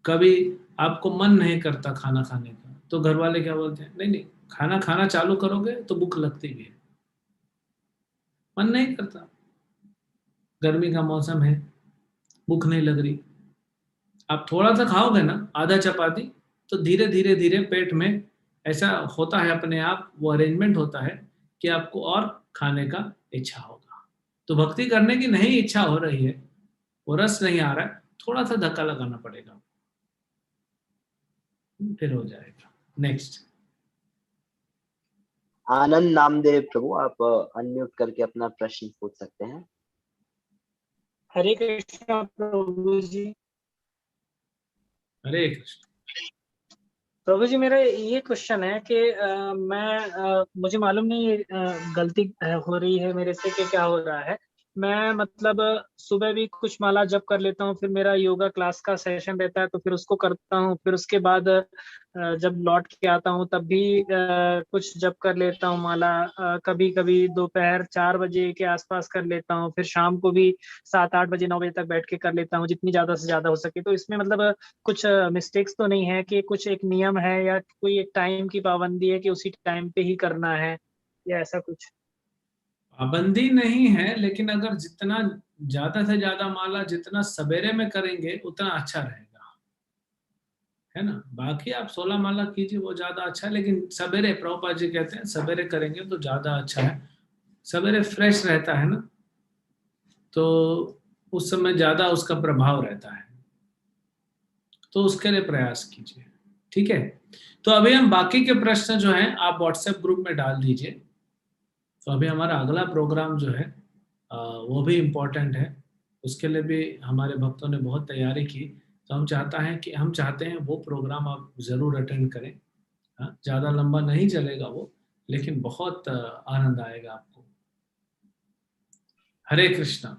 कभी आपको मन नहीं करता खाना खाने का, तो घर वाले क्या बोलते हैं, नहीं नहीं खाना खाना चालू करोगे तो भूख लगती भी है। मन नहीं करता, गर्मी का मौसम है, भूख नहीं लग रही, आप थोड़ा सा खाओगे ना, आधा चपाती, तो धीरे धीरे धीरे पेट में ऐसा होता है, अपने आप वो अरेंजमेंट होता है कि आपको और खाने का इच्छा होगा। तो भक्ति करने की नहीं इच्छा हो रही है, वो रस नहीं आ रहा है, थोड़ा सा धक्का लगाना पड़ेगा, फिर हो जाएगा। नेक्स्ट। आनंद नामदेव प्रभु, आप अनम्यूट करके अपना प्रश्न पूछ सकते हैं। हरे कृष्ण प्रभु जी। हरे कृष्ण प्रभु जी, मेरा ये क्वेश्चन है कि मुझे मालूम नहीं गलती हो रही है मेरे से कि क्या हो रहा है। मैं मतलब सुबह भी कुछ माला जप कर लेता हूँ, फिर मेरा योगा क्लास का सेशन रहता है तो फिर उसको करता हूँ, फिर उसके बाद जब लौट के आता हूँ तब भी कुछ जप कर लेता हूँ माला। कभी कभी दोपहर 4 बजे के आसपास कर लेता हूँ, फिर शाम को भी 7-8 बजे 9 बजे तक बैठ के कर लेता हूँ, जितनी ज्यादा से ज्यादा हो सके। तो इसमें मतलब कुछ मिस्टेक्स तो नहीं है कि कुछ एक नियम है या कोई एक टाइम की पाबंदी है कि उसी टाइम पे ही करना है, या ऐसा कुछ? पाबंदी नहीं है, लेकिन अगर जितना ज्यादा से ज्यादा माला जितना सवेरे में करेंगे उतना अच्छा रहेगा, है ना। बाकी आप 16 माला कीजिए, वो ज्यादा अच्छा है, लेकिन सवेरे, प्रभुपाद जी कहते हैं सवेरे करेंगे तो ज्यादा अच्छा है। सवेरे फ्रेश रहता है ना, तो उस समय ज्यादा उसका प्रभाव रहता है, तो उसके लिए प्रयास कीजिए। ठीक है, तो अभी हम बाकी के प्रश्न जो हैं आप व्हाट्सएप ग्रुप में डाल दीजिए। तो अभी हमारा अगला प्रोग्राम जो है वो भी इम्पोर्टेंट है, उसके लिए भी हमारे भक्तों ने बहुत तैयारी की, तो हम चाहते हैं वो प्रोग्राम आप ज़रूर अटेंड करें। हाँ, ज़्यादा लंबा नहीं चलेगा वो, लेकिन बहुत आनंद आएगा आपको। हरे कृष्णा।